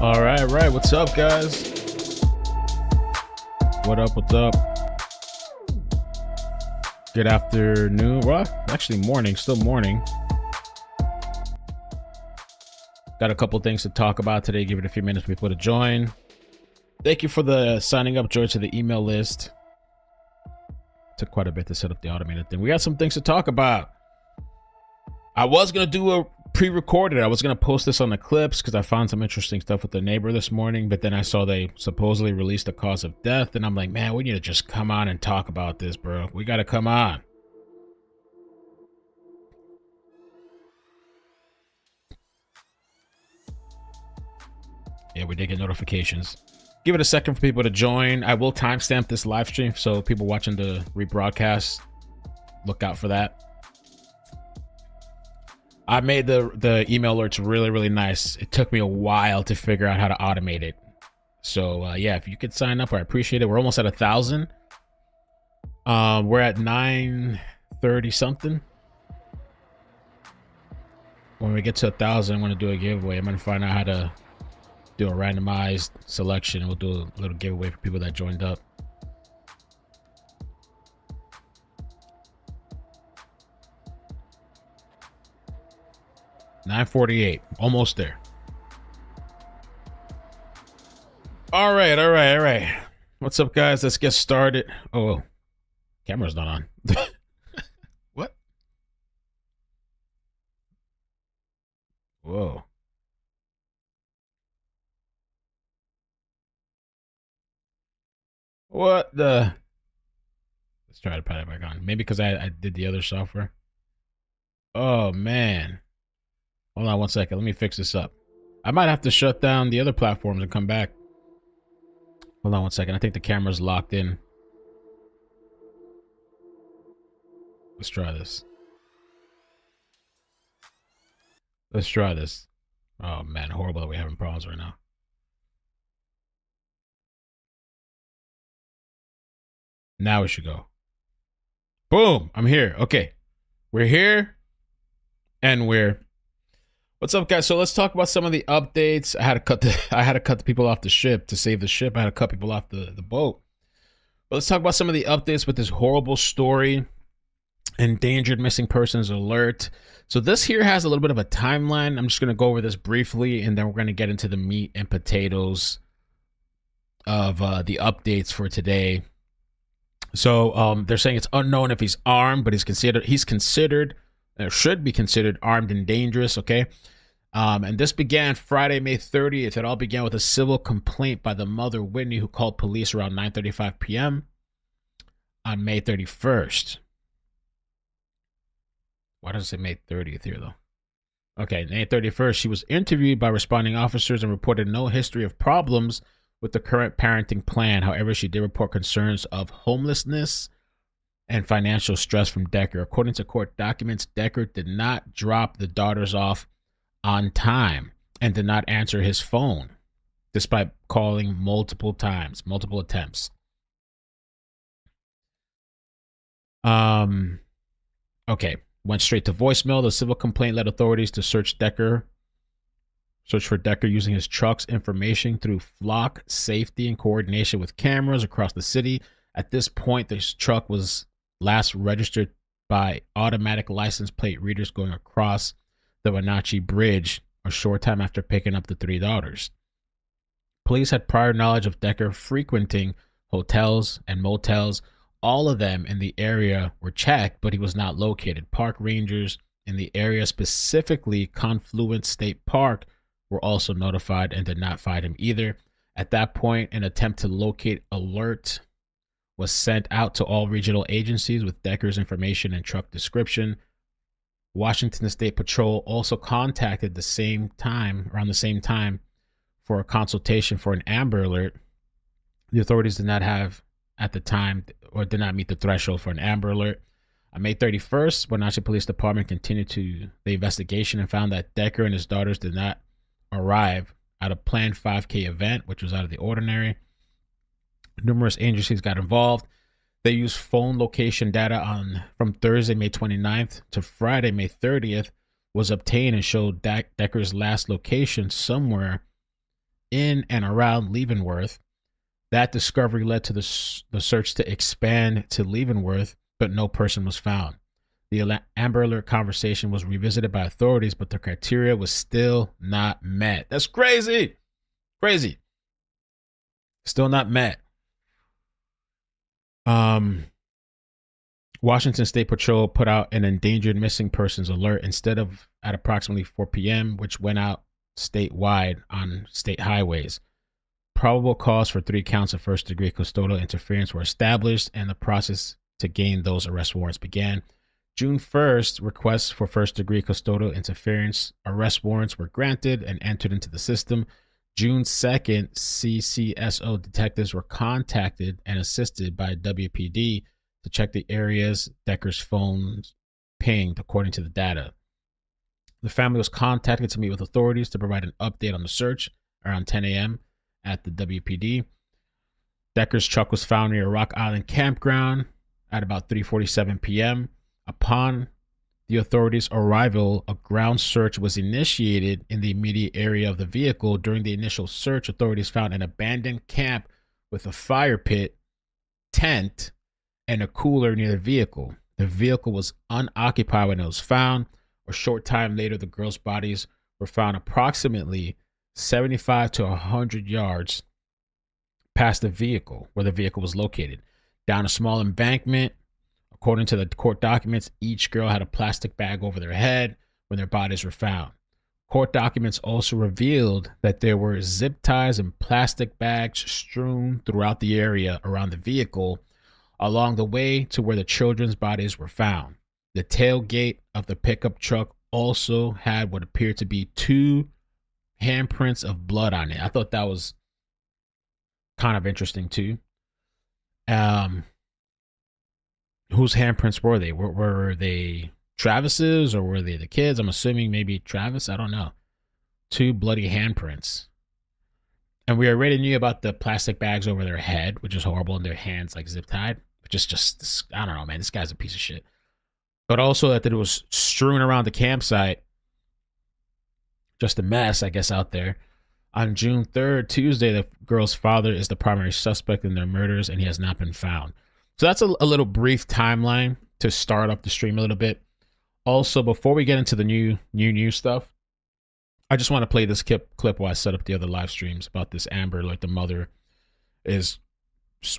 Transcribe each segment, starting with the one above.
All right, right. What's up, guys? What up? What's up? Good afternoon. Well, actually, morning. Still morning. Got a couple things to talk about today. Give it a few minutes for people to join. Thank you for the signing up, George, to the email list. Took quite a bit to set up the automated thing. We got some things to talk about. I was going to do a pre-recorded. I was going to post this on the clips because I found some interesting stuff with the neighbor this morning, but then I saw they supposedly released the cause of death, and I'm like, man, we need to just come on and talk about this, bro. We got to come on. Yeah, we did get notifications. Give it a second for people to join. I will timestamp this live stream, so people watching the rebroadcast, look out for that. I made the email alerts really nice. It took me a while to figure out how to automate it. So yeah, if you could sign up, I appreciate it. We're almost at 1,000. We're at 930 something. When we get to 1,000, I'm going to do a giveaway. I'm going to find out how to do a randomized selection. We'll do a little giveaway for people that joined up. $948, almost there. All right. What's up, guys? Let's get started. Oh, camera's not on. What? Whoa. What the? Let's try to put it back on. Maybe because I did the other software. Oh, man. Hold on one second. Let me fix this up. I might have to shut down the other platforms and come back. Hold on one second. I think the camera's locked in. Let's try this. Let's try this. Oh, man. Horrible that we're having problems right now. Now we should go. Boom. I'm here. Okay. We're here. And we're... What's up, guys? So let's talk about some of the updates. I had to cut the people off the ship to save the ship. I had to cut people off the boat. But let's talk about some of the updates with this horrible story. Endangered missing persons alert. So this here has a little bit of a timeline. I'm just going to go over this briefly, and then we're going to get into the meat and potatoes of the updates for today. So they're saying it's unknown if he's armed, but he's considered or should be considered armed and dangerous. Okay. And this began Friday, May 30th. It all began with a civil complaint by the mother, Whitney, who called police around 9:35 p.m. on May 31st. Why does it say May 30th here, though? Okay, May 31st, she was interviewed by responding officers and reported no history of problems with the current parenting plan. However, she did report concerns of homelessness and financial stress from Decker. According to court documents, Decker did not drop the daughters off on time and did not answer his phone, despite calling multiple attempts. Okay, went straight to voicemail. The civil complaint led authorities to search for Decker using his truck's information through flock safety in coordination with cameras across the city. At this point, this truck was last registered by automatic license plate readers going across the Wenatchee Bridge a short time after picking up the three daughters. Police had prior knowledge of Decker frequenting hotels and motels. All of them in the area were checked, but he was not located. Park rangers in the area, specifically Confluence State Park, were also notified and did not find him either. At that point, an attempt to locate alert was sent out to all regional agencies with Decker's information and truck description. Washington State Patrol also contacted around the same time for a consultation for an Amber Alert. The authorities did not have at the time or did not meet the threshold for an Amber Alert. On May 31st, Wenatchee Police Department continued the investigation and found that Decker and his daughters did not arrive at a planned 5K event, which was out of the ordinary. Numerous agencies got involved. They used phone location data from Thursday, May 29th to Friday, May 30th was obtained and showed Decker's last location somewhere in and around Leavenworth. That discovery led to the search to expand to Leavenworth, but no person was found. The Amber Alert conversation was revisited by authorities, but the criteria was still not met. That's crazy. Crazy. Still not met. Washington State Patrol put out an endangered missing persons alert instead of at approximately 4 p.m., which went out statewide on state highways. Probable cause for 3 counts of first-degree custodial interference were established, and the process to gain those arrest warrants began. June 1st, requests for first-degree custodial interference arrest warrants were granted and entered into the system. June 2nd, CCSO detectives were contacted and assisted by WPD to check the areas Decker's phones pinged, according to the data. The family was contacted to meet with authorities to provide an update on the search around 10 a.m. at the WPD. Decker's truck was found near Rock Island Campground at about 3:47 p.m. Upon the authorities' arrival, a ground search was initiated in the immediate area of the vehicle. During the initial search, authorities found an abandoned camp with a fire pit, tent, and a cooler near the vehicle. The vehicle was unoccupied when it was found. A short time later, the girls' bodies were found approximately 75 to 100 yards past the vehicle, where the vehicle was located, down a small embankment. According to the court documents, each girl had a plastic bag over their head when their bodies were found. Court documents also revealed that there were zip ties and plastic bags strewn throughout the area around the vehicle along the way to where the children's bodies were found. The tailgate of the pickup truck also had what appeared to be 2 handprints of blood on it. I thought that was kind of interesting too. Whose handprints were they? Were they Travis's or were they the kids? I'm assuming maybe Travis. I don't know. 2 bloody handprints. And we already knew about the plastic bags over their head, which is horrible, and their hands like zip tied, which is just, I don't know, man. This guy's a piece of shit. But also that it was strewn around the campsite. Just a mess, I guess, out there. On June 3rd, Tuesday, the girl's father is the primary suspect in their murders, and he has not been found. So that's a little brief timeline to start up the stream a little bit. Also, before we get into the new stuff, I just want to play this clip while I set up the other live streams about this Amber, like the mother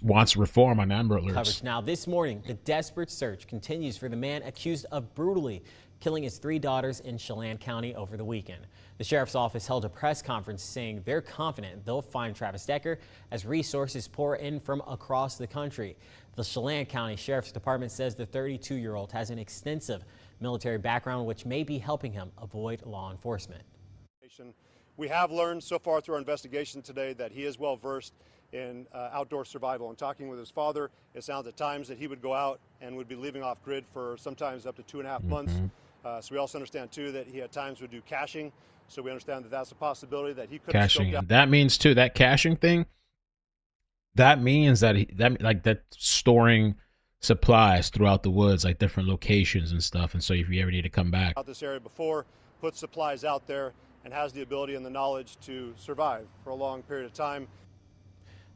wants reform on Amber Alerts. Coverage now this morning. The desperate search continues for the man accused of brutally killing his 3 daughters in Chelan County over the weekend. The sheriff's office held a press conference saying they're confident they'll find Travis Decker as resources pour in from across the country. The Chelan County Sheriff's Department says the 32-year-old has an extensive military background, which may be helping him avoid law enforcement. We have learned so far through our investigation today that he is well versed in outdoor survival. And talking with his father, it sounds at times that he would go out and would be living off grid for sometimes up to 2.5 months. So we also understand too that he at times would do caching. So we understand that that's a possibility that he could caching. That means too, that caching thing, that means that that storing supplies throughout the woods, like different locations and stuff. And so if you ever need to come back out this area before, put supplies out there, and has the ability and the knowledge to survive for a long period of time.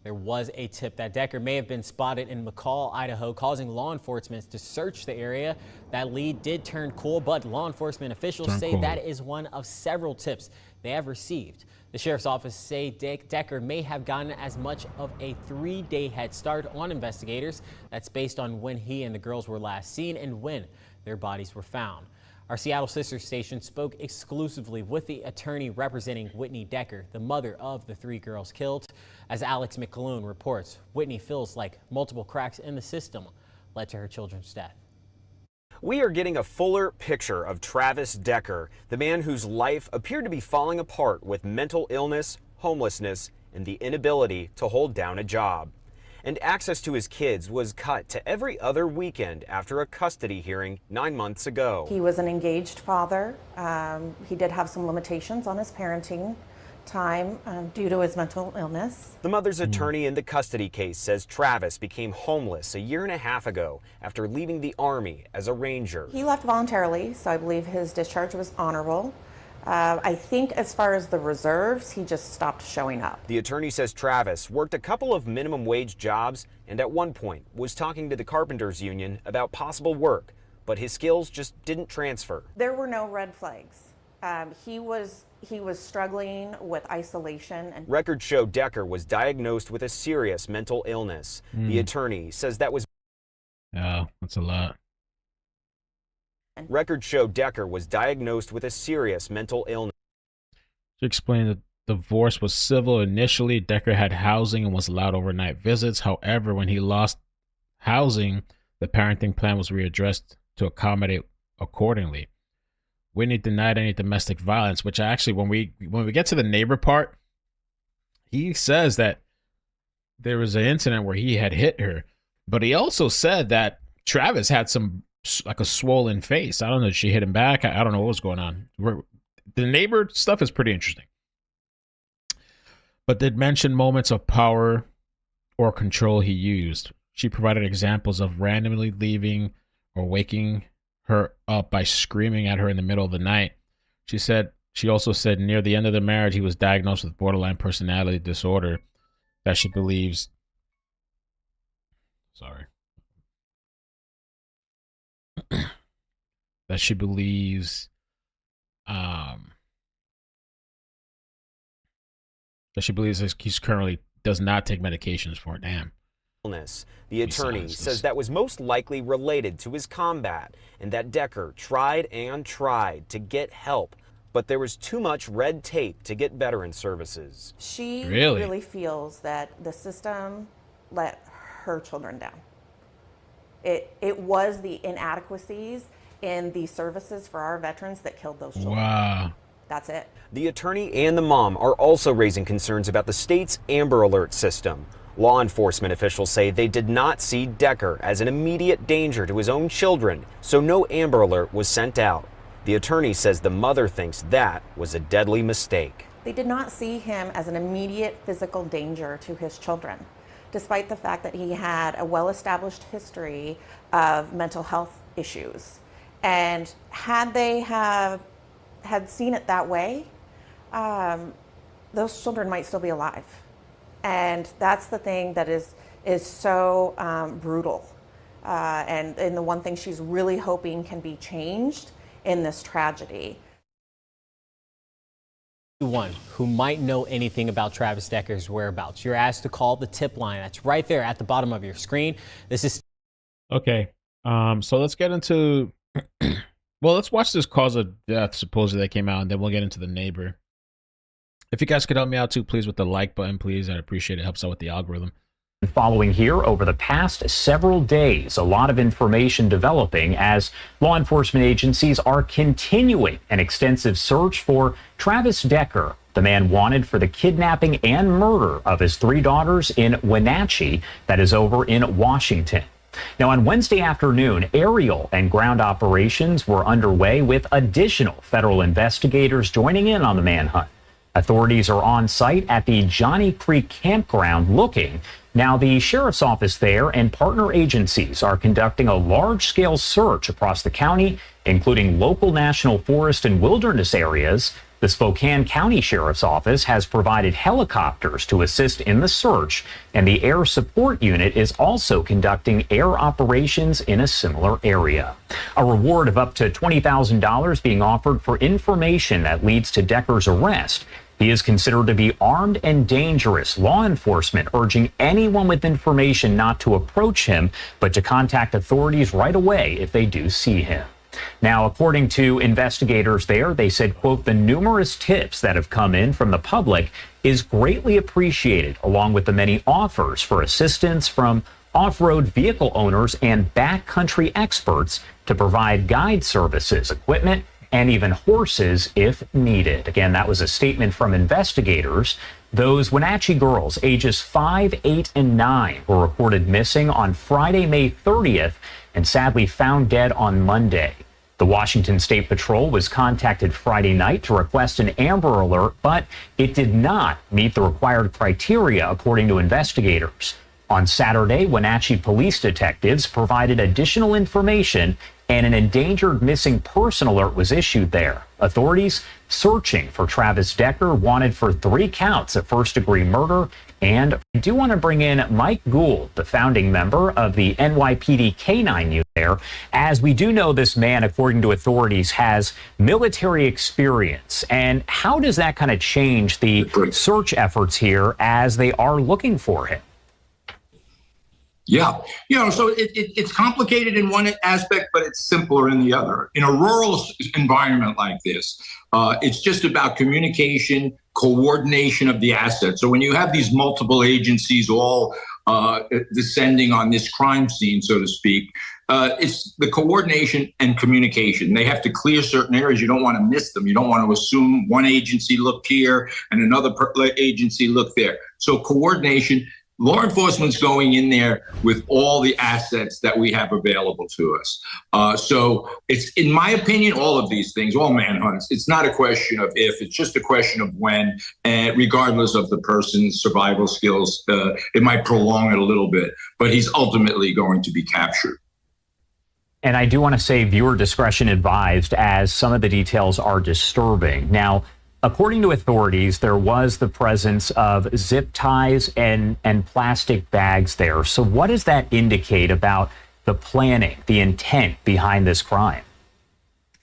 There was a tip that Decker may have been spotted in McCall, Idaho, causing law enforcement to search the area. That lead did turn cool, but law enforcement officials say that is one of several tips they have received. The sheriff's office say Decker may have gotten as much of a 3-day head start on investigators. That's based on when he and the girls were last seen and when their bodies were found. Our Seattle sister station spoke exclusively with the attorney representing Whitney Decker, the mother of the 3 girls killed. As Alex McCall reports, Whitney feels like multiple cracks in the system led to her children's death. We are getting a fuller picture of Travis Decker, the man whose life appeared to be falling apart with mental illness, homelessness, and the inability to hold down a job. And access to his kids was cut to every other weekend after a custody hearing 9 months ago. He was an engaged father. He did have some limitations on his parenting time due to his mental illness. The mother's attorney in the custody case says Travis became homeless a 1.5 years ago after leaving the Army as a Ranger. He left voluntarily, so I believe his discharge was honorable. I think as far as the reserves, he just stopped showing up. The attorney says Travis worked a couple of minimum wage jobs and at one point was talking to the carpenters union about possible work, but his skills just didn't transfer. There were no red flags. He was struggling with isolation. And records show Decker was diagnosed with a serious mental illness. The attorney says that was... Oh, that's a lot. Records show Decker was diagnosed with a serious mental illness. To explain, the divorce was civil initially. Decker had housing and was allowed overnight visits. However, when he lost housing, the parenting plan was readdressed to accommodate accordingly. Whitney denied any domestic violence, which actually, when we get to the neighbor part, he says that there was an incident where he had hit her, but he also said that Travis had like a swollen face. I don't know if she hit him back. I don't know what was going on. The neighbor stuff is pretty interesting. But did mention moments of power or control he used. She provided examples of randomly leaving or waking her up by screaming at her in the middle of the night. She also said near the end of the marriage, he was diagnosed with borderline personality disorder that she believes. That she believes he's currently does not take medications for it. Damn. The attorney says that was most likely related to his combat and that Decker tried and tried to get help, but there was too much red tape to get veteran services. She really feels that the system let her children down. It was the inadequacies in the services for our veterans that killed those children. Wow. That's it. The attorney and the mom are also raising concerns about the state's Amber Alert system. Law enforcement officials say they did not see Decker as an immediate danger to his own children, so no Amber Alert was sent out. The attorney says the mother thinks that was a deadly mistake. They did not see him as an immediate physical danger to his children, despite the fact that he had a well-established history of mental health issues. And had they had seen it that way, those children might still be alive. And that's the thing that is so brutal. And the one thing she's really hoping can be changed in this tragedy. Anyone who might know anything about Travis Decker's whereabouts, you're asked to call the tip line. That's right there at the bottom of your screen. This is okay. So let's get into. Well, let's watch this cause of death supposedly that came out, and then we'll get into the neighbor. If you guys could help me out too, please, with the like button, please. I'd appreciate it. It helps out with the algorithm. Following here over the past several days, a lot of information developing as law enforcement agencies are continuing an extensive search for Travis Decker, the man wanted for the kidnapping and murder of his 3 daughters in Wenatchee, that is over in Washington. Now, on Wednesday afternoon, aerial and ground operations were underway with additional federal investigators joining in on the manhunt. Authorities are on site at the Johnny Creek campground looking. Now, the sheriff's office there and partner agencies are conducting a large-scale search across the county, including local national forest and wilderness areas. The Spokane County Sheriff's Office has provided helicopters to assist in the search, and the Air Support Unit is also conducting air operations in a similar area. A reward of up to $20,000 being offered for information that leads to Decker's arrest. He is considered to be armed and dangerous. Law enforcement urging anyone with information not to approach him, but to contact authorities right away if they do see him. Now, according to investigators there, they said, quote, the numerous tips that have come in from the public is greatly appreciated, along with the many offers for assistance from off-road vehicle owners and backcountry experts to provide guide services, equipment, and even horses if needed. Again, that was a statement from investigators. Those Wenatchee girls, ages 5, 8, and 9, were reported missing on Friday, May 30th, and sadly found dead on Monday. The Washington State Patrol was contacted Friday night to request an Amber Alert, but it did not meet the required criteria, according to investigators. On Saturday, Wenatchee police detectives provided additional information, and an endangered missing person alert was issued there. Authorities searching for Travis Decker, wanted for 3 counts of first-degree murder. And I do want to bring in Mike Gould, the founding member of the NYPD K-9 unit there, as we do know this man, according to authorities, has military experience. And how does that kind of change the search efforts here as they are looking for him? Yeah, so it's complicated in one aspect, but it's simpler in the other. In a rural environment like this, it's just about communication, coordination of the assets. So when you have these multiple agencies all descending on this crime scene, so to speak, it's the coordination and communication. They have to clear certain areas. You don't want to miss them. You don't want to assume one agency looked here and another agency looked there. So coordination. Law enforcement's going in there with all the assets that we have available to us. So it's, in my opinion, all of these things, all manhunts, it's not a question of if, it's just a question of when, and regardless of the person's survival skills, it might prolong it a little bit, but he's ultimately going to be captured. And I do want to say viewer discretion advised, as some of the details are disturbing. Now, according to authorities, there was the presence of zip ties and plastic bags there. So what does that indicate about the planning, the intent behind this crime?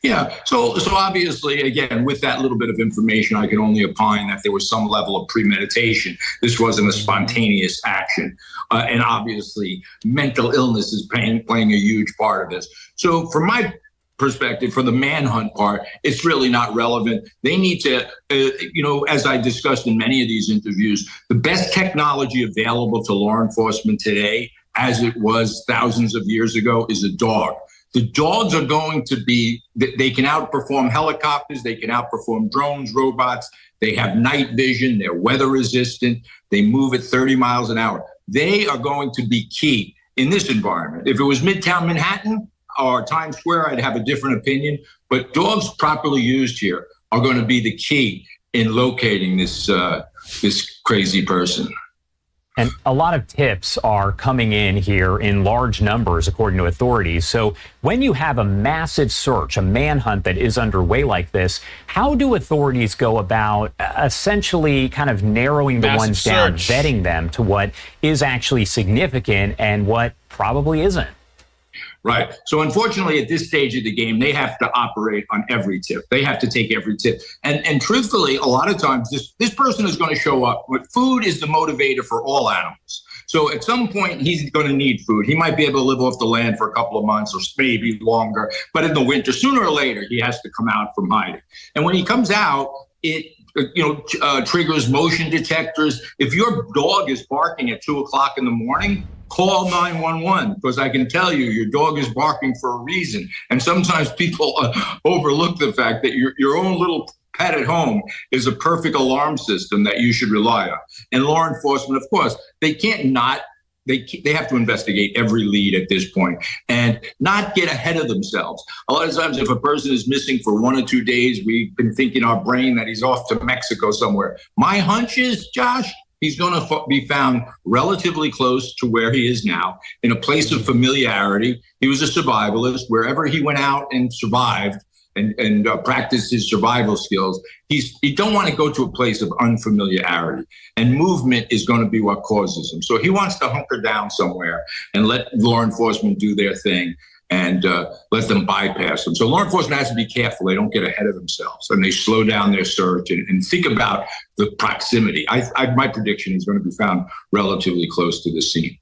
Yeah, so obviously, again, with that little bit of information, I can only opine that there was some level of premeditation. This wasn't a spontaneous action. And obviously, mental illness is playing a huge part of this. So from my perspective, for the manhunt part, it's really not relevant. They need to, as I discussed in many of these interviews, the best technology available to law enforcement today, as it was thousands of years ago, is a dog. The dogs are going to be, they can outperform helicopters, they can outperform drones, robots, they have night vision, they're weather resistant, they move at 30 miles an hour. They are going to be key in this environment. If it was Midtown Manhattan or Times Square, I'd have a different opinion, but dogs properly used here are going to be the key in locating this crazy person. And a lot of tips are coming in here in large numbers, according to authorities. So when you have a massive search, a manhunt that is underway like this, how do authorities go about essentially kind of narrowing the ones down, vetting them to what is actually significant and what probably isn't? Right. So unfortunately, at this stage of the game, they have to operate on every tip. They have to take every tip. And truthfully, a lot of times this person is going to show up. But food is the motivator for all animals. So at some point, he's going to need food. He might be able to live off the land for a couple of months or maybe longer. But in the winter, sooner or later, he has to come out from hiding. And when he comes out, it triggers motion detectors. If your dog is barking at 2 o'clock in the morning, call 911, because I can tell you your dog is barking for a reason. And sometimes people overlook the fact that your own little pet at home is a perfect alarm system that you should rely on. And law enforcement, of course, they have to investigate every lead at this point and not get ahead of themselves. A lot of times, if a person is missing for 1 or 2 days, we've been thinking in our brain that he's off to Mexico somewhere. My hunch is, Josh, he's going to be found relatively close to where he is now, in a place of familiarity. He was a survivalist. Wherever he went out and survived and practiced his survival skills, you don't want to go to a place of unfamiliarity. And movement is going to be what causes him. So he wants to hunker down somewhere and let law enforcement do their thing and let them bypass them. So law enforcement has to be careful. They don't get ahead of themselves and they slow down their search and think about the proximity. My prediction is going to be found relatively close to the scene.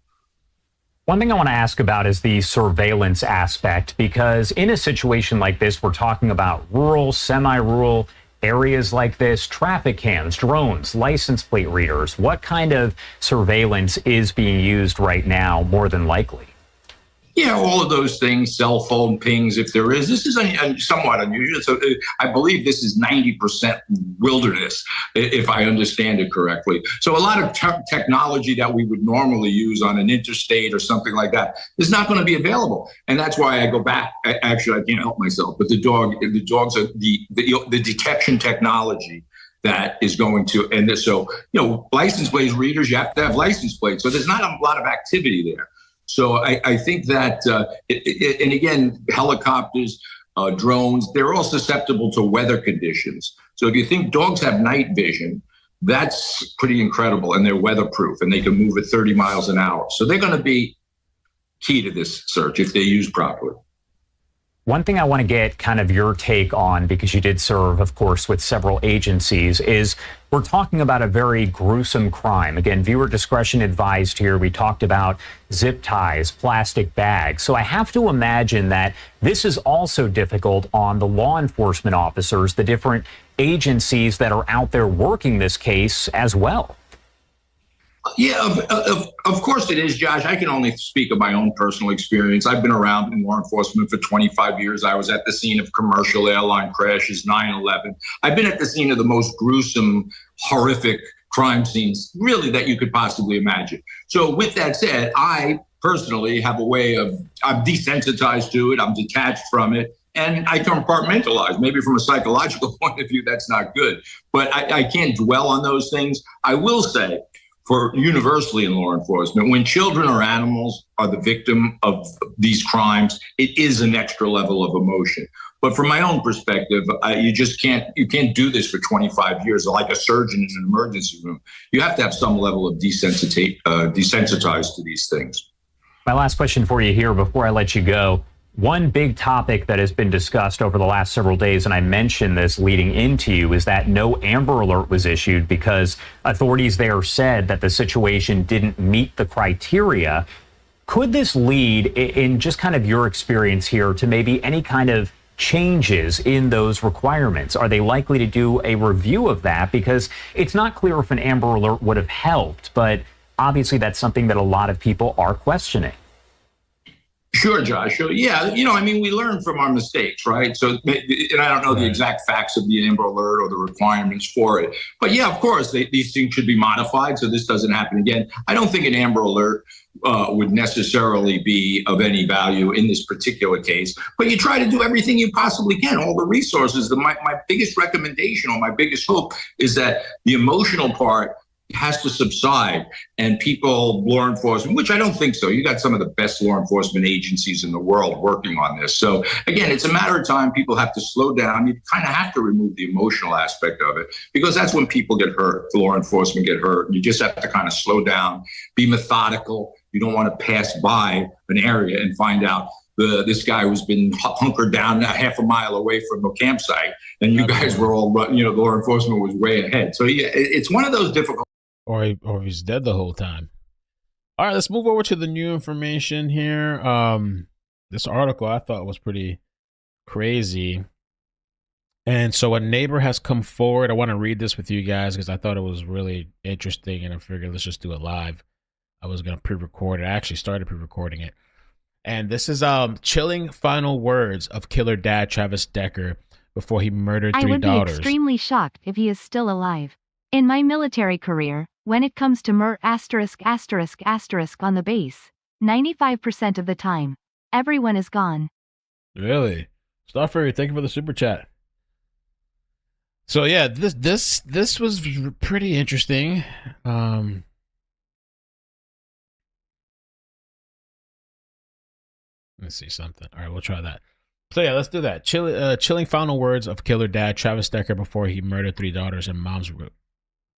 One thing I want to ask about is the surveillance aspect, because in a situation like this, we're talking about rural, semi-rural areas like this, traffic cams, drones, license plate readers. What kind of surveillance is being used right now, more than likely? Yeah, all of those things, cell phone pings, if there is. This is somewhat unusual. So I believe this is 90% wilderness, if I understand it correctly. So a lot of technology that we would normally use on an interstate or something like that is not going to be available. And that's why I go back. Actually, I can't help myself. But the dogs are the detection technology that is going to, and so, license plate readers, you have to have license plates. So there's not a lot of activity there. So I think that, and again, helicopters, drones, they're all susceptible to weather conditions. So if you think dogs have night vision, that's pretty incredible, and they're weatherproof, and they can move at 30 miles an hour. So they're going to be key to this search if they're used properly. One thing I want to get kind of your take on, because you did serve, of course, with several agencies, is we're talking about a very gruesome crime. Again, viewer discretion advised here. We talked about zip ties, plastic bags. So I have to imagine that this is also difficult on the law enforcement officers, the different agencies that are out there working this case as well. Yeah, of course it is, Josh. I can only speak of my own personal experience. I've been around in law enforcement for 25 years. I was at the scene of commercial airline crashes, 9/11. I've been at the scene of the most gruesome, horrific crime scenes, really, that you could possibly imagine. So with that said, I personally have a way of, I'm desensitized to it, I'm detached from it, and I compartmentalize. Maybe from a psychological point of view, that's not good, but I can't dwell on those things. I will say, for universally in law enforcement, when children or animals are the victim of these crimes, it is an extra level of emotion. But from my own perspective, you can't do this for 25 years like a surgeon in an emergency room. You have to have some level of desensitized to these things. My last question for you here before I let you go. One big topic that has been discussed over the last several days, and I mentioned this leading into you, is that no Amber Alert was issued because authorities there said that the situation didn't meet the criteria. Could this lead, in just kind of your experience here, to maybe any kind of changes in those requirements? Are they likely to do a review of that? Because it's not clear if an Amber Alert would have helped, but obviously that's something that a lot of people are questioning. Sure, Josh. So, yeah, we learn from our mistakes, right? So, and I don't know the exact facts of the Amber Alert or the requirements for it. But yeah, of course, these things should be modified so this doesn't happen again. I don't think an Amber Alert would necessarily be of any value in this particular case. But you try to do everything you possibly can, all the resources. My biggest recommendation or my biggest hope is that the emotional part has to subside, and people, law enforcement, which I don't think so. You got some of the best law enforcement agencies in the world working on this. So again, it's a matter of time. People have to slow down. You kind of have to remove the emotional aspect of it, because that's when people get hurt. Law enforcement get hurt. You just have to kind of slow down, be methodical. You don't want to pass by an area and find out this guy who's been hunkered down half a mile away from a campsite, and you guys were all, law enforcement was way ahead. So yeah, it's one of those difficult. Or he's dead the whole time. All right, let's move over to the new information here. This article I thought was pretty crazy. And so a neighbor has come forward. I want to read this with you guys because I thought it was really interesting, and I figured let's just do it live. I was going to pre-record it. I actually started pre-recording it. And this is chilling final words of killer dad Travis Decker before he murdered three daughters. I would be extremely shocked if he is still alive. In my military career, when it comes to on the base, 95% of the time, everyone is gone. Really? Starfairy, thank you for the super chat. So yeah, this was pretty interesting. Let's see something. All right, we'll try that. So yeah, let's do that. Chilling final words of killer dad Travis Decker before he murdered three daughters and mom's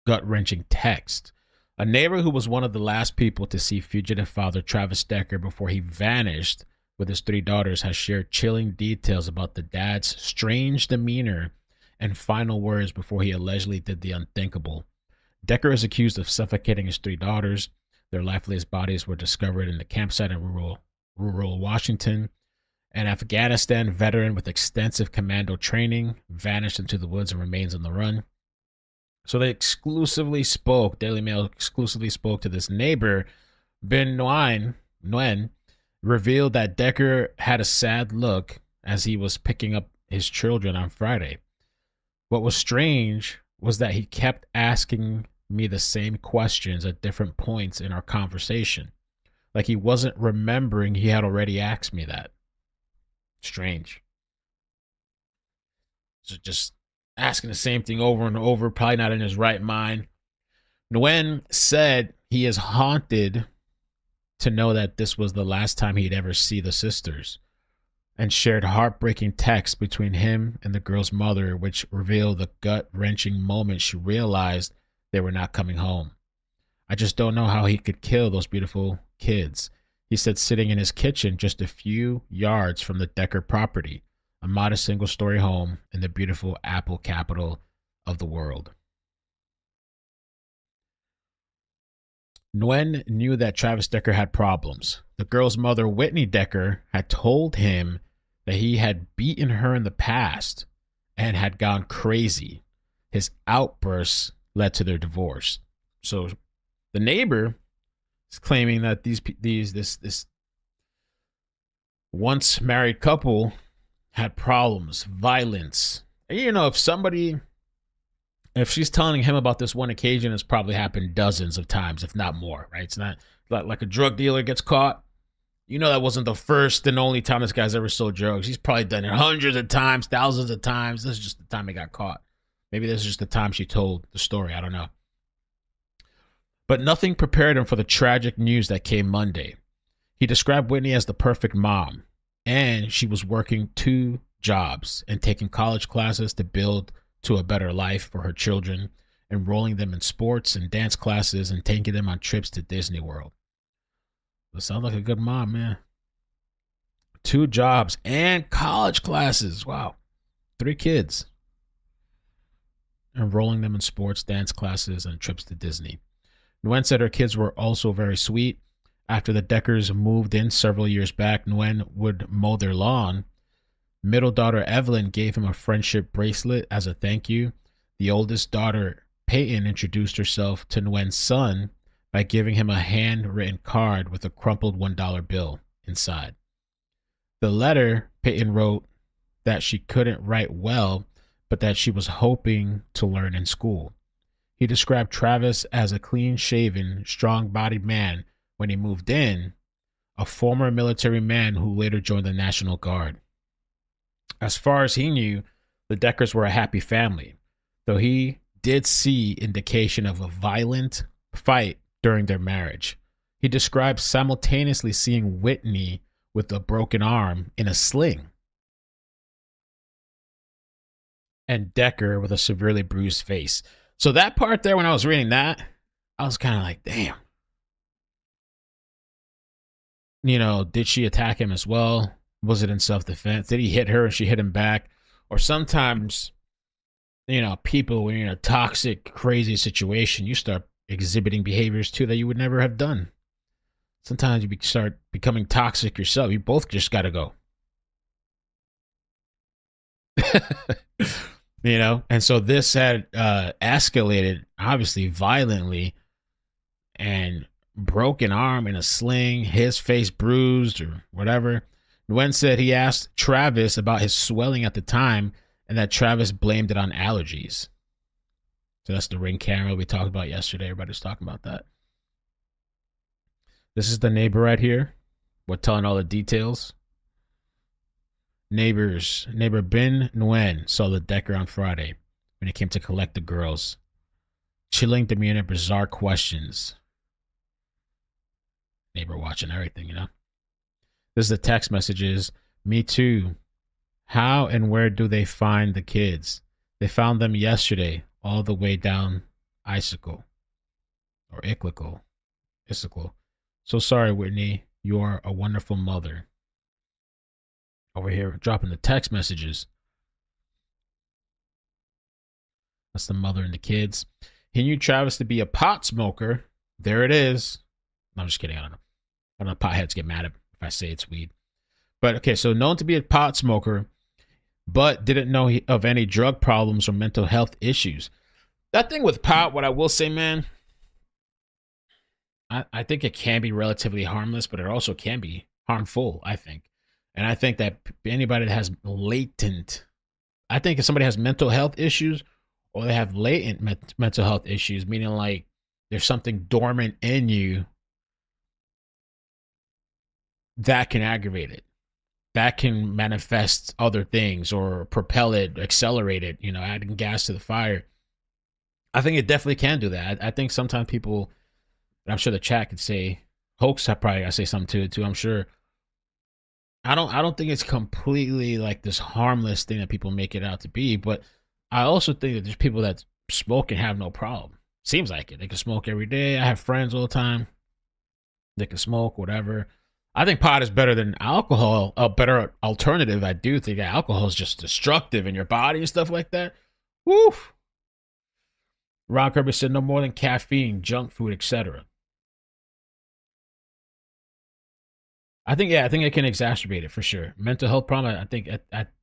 gut-wrenching text. A neighbor who was one of the last people to see fugitive father Travis Decker before he vanished with his three daughters has shared chilling details about the dad's strange demeanor and final words before he allegedly did the unthinkable. Decker is accused of suffocating his three daughters. Their lifeless bodies were discovered in the campsite in rural Washington. An Afghanistan veteran with extensive commando training vanished into the woods and remains on the run. So they Daily Mail exclusively spoke to this neighbor. Ben Nguyen revealed that Decker had a sad look as he was picking up his children on Friday. What was strange was that he kept asking me the same questions at different points in our conversation. Like he wasn't remembering he had already asked me that. Strange. So just asking the same thing over and over, probably not in his right mind. Nguyen said he is haunted to know that this was the last time he'd ever see the sisters. and shared heartbreaking texts between him and the girl's mother, which revealed the gut-wrenching moment she realized they were not coming home. I just don't know how he could kill those beautiful kids, he said, sitting in his kitchen just a few yards from the Decker property, a modest single-story home in the beautiful apple capital of the world. Nguyen knew that Travis Decker had problems. The girl's mother, Whitney Decker, had told him that he had beaten her in the past and had gone crazy. His outbursts led to their divorce. So the neighbor is claiming that this once married couple had problems, violence. And, you know, if she's telling him about this one occasion, it's probably happened dozens of times, if not more, right? It's not like a drug dealer gets caught. You know, that wasn't the first and only time this guy's ever sold drugs. He's probably done it hundreds of times, thousands of times. This is just the time he got caught. Maybe this is just the time she told the story. I don't know. But nothing prepared him for the tragic news that came Monday. He described Whitney as the perfect mom, and she was working 2 jobs and taking college classes to build to a better life for her children, enrolling them in sports and dance classes and taking them on trips to Disney World. That sounds like a good mom, man. 2 jobs and college classes. Wow. 3 kids. Enrolling them in sports, dance classes, and trips to Disney. Nguyen said her kids were also very sweet. After the Deckers moved in several years back, Nguyen would mow their lawn. Middle daughter Evelyn gave him a friendship bracelet as a thank you. The oldest daughter, Peyton, introduced herself to Nguyen's son by giving him a handwritten card with a crumpled $1 bill inside. The letter, Peyton wrote that she couldn't write well, but that she was hoping to learn in school. He described Travis as a clean-shaven, strong-bodied man when he moved in, a former military man who later joined the National Guard. As far as he knew, the Deckers were a happy family, though he did see indication of a violent fight during their marriage. He described simultaneously seeing Whitney with a broken arm in a sling and Decker with a severely bruised face. So that part there, when I was reading that, I was kind of like, damn. You know, did she attack him as well? Was it in self-defense? Did he hit her and she hit him back? Or sometimes, you know, people, when you're in a toxic, crazy situation, you start exhibiting behaviors too that you would never have done. Sometimes you start becoming toxic yourself. You both just got to go. You know, and so this had escalated, obviously, violently, and broken arm in a sling, his face bruised or whatever. Nguyen said he asked Travis about his swelling at the time and that Travis blamed it on allergies. So that's the Ring camera we talked about yesterday. Everybody's talking about that. This is the neighbor right here. We're telling all the details. Neighbor Ben Nguyen saw the Decker on Friday when he came to collect the girls. Chilling demeanor, bizarre questions. Neighbor watching everything, you know. This is the text messages. Me too. How and where do they find the kids? They found them yesterday, all the way down Icicle. Or Icklicle. So sorry, Whitney. You are a wonderful mother. Over here, dropping the text messages. That's the mother and the kids. He knew Travis to be a pot smoker. There it is. No, I'm just kidding. I don't know. Potheads get mad if I say it's weed. But okay, so known to be a pot smoker, but didn't know of any drug problems or mental health issues. That thing with pot, what I will say, man, I think it can be relatively harmless, but it also can be harmful, I think. And I think that anybody that has I think if somebody has mental health issues or they have latent mental health issues, meaning like there's something dormant in you that can aggravate it, that can manifest other things or propel it, accelerate it, you know, adding gas to the fire. I think it definitely can do that. I think sometimes people, and I'm sure the chat could say, Hoax, I probably gotta say something too, I'm sure. I don't think it's completely like this harmless thing that people make it out to be, but I also think that there's people that smoke and have no problem. Seems like it. They can smoke every day. I have friends all the time. They can smoke, whatever. I think pot is better than alcohol, a better alternative. I do think that alcohol is just destructive in your body and stuff like that. Woo! Ron Kirby said no more than caffeine, junk food, etc. I think it can exacerbate it for sure. Mental health problem, I think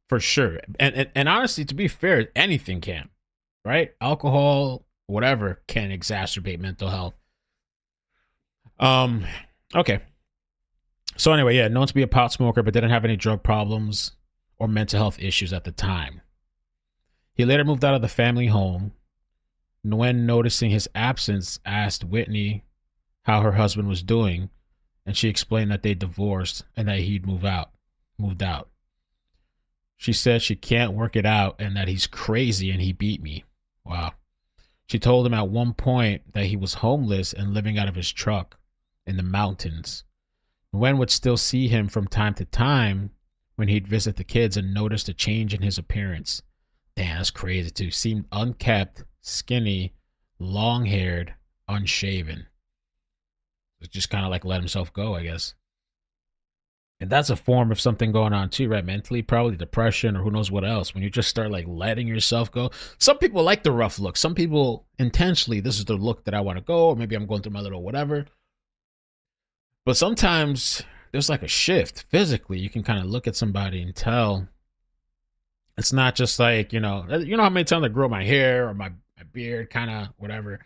for sure. And honestly, to be fair, anything can, right? Alcohol, whatever, can exacerbate mental health. Okay. So anyway, yeah, known to be a pot smoker, but didn't have any drug problems or mental health issues at the time. He later moved out of the family home. When noticing his absence, asked Whitney how her husband was doing, and she explained that they divorced and that he'd moved out. She said she can't work it out and that he's crazy and he beat me. Wow. She told him at one point that he was homeless and living out of his truck in the mountains. Nguyen would still see him from time to time when he'd visit the kids and noticed a change in his appearance. Damn, that's crazy too. Seemed unkempt, skinny, long-haired, unshaven. Just kind of like let himself go, I guess. And that's a form of something going on too, right? Mentally, probably depression or who knows what else. When you just start like letting yourself go. Some people like the rough look. Some people intentionally, this is the look that I want to go, or maybe I'm going through my little whatever. But sometimes there's like a shift physically. You can kind of look at somebody and tell. It's not just like, you know how many times I grow my hair or my beard, kind of whatever.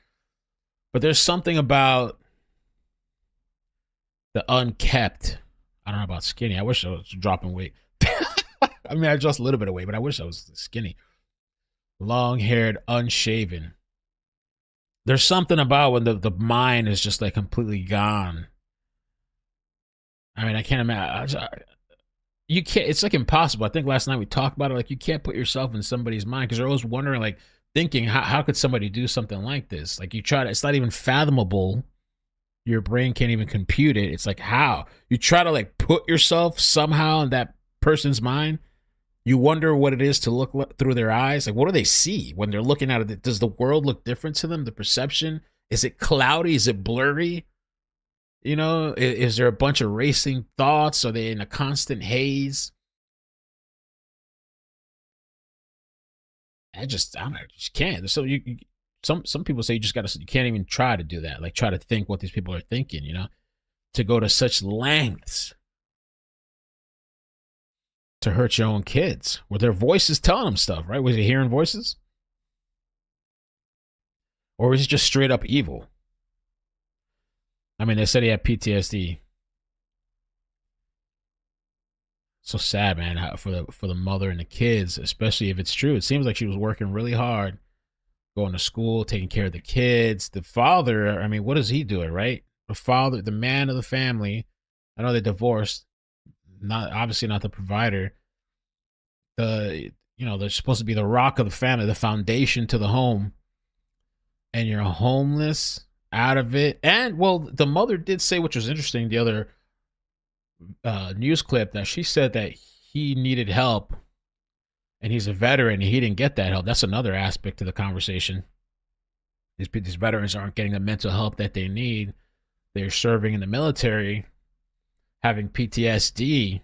But there's something about the unkept. I don't know about skinny. I wish I was dropping weight. I mean, I lost a little bit of weight, but I wish I was skinny. Long-haired, unshaven. There's something about when the mind is just like completely gone. I mean, I can't imagine. You can't. It's like impossible. I think last night we talked about it. Like, you can't put yourself in somebody's mind because you're always wondering, like, thinking, how could somebody do something like this? Like, you try to. It's not even fathomable. Your brain can't even compute it. It's like, how? You try to like put yourself somehow in that person's mind. You wonder what it is to look through their eyes. Like, what do they see when they're looking at it? Does the world look different to them? The perception? Is it cloudy? Is it blurry? You know, is there a bunch of racing thoughts? Are they in a constant haze? I just can't. So some people say you can't even try to do that. Like, try to think what these people are thinking, to go to such lengths to hurt your own kids with their voices telling them stuff, right? Was he hearing voices? Or is it just straight up evil? I mean, they said he had PTSD. So sad, man, for the mother and the kids, especially if it's true. It seems like she was working really hard, going to school, taking care of the kids. The father, I mean, what is he doing, right? The father, the man of the family. I know they divorced. Obviously not the provider. They're supposed to be the rock of the family, the foundation to the home. And you're homeless, out of it. And, well, the mother did say, which was interesting, the other news clip, that she said that he needed help and he's a veteran and he didn't get that help. That's another aspect to the conversation. These veterans aren't getting the mental help that they need. They're serving in the military, having PTSD.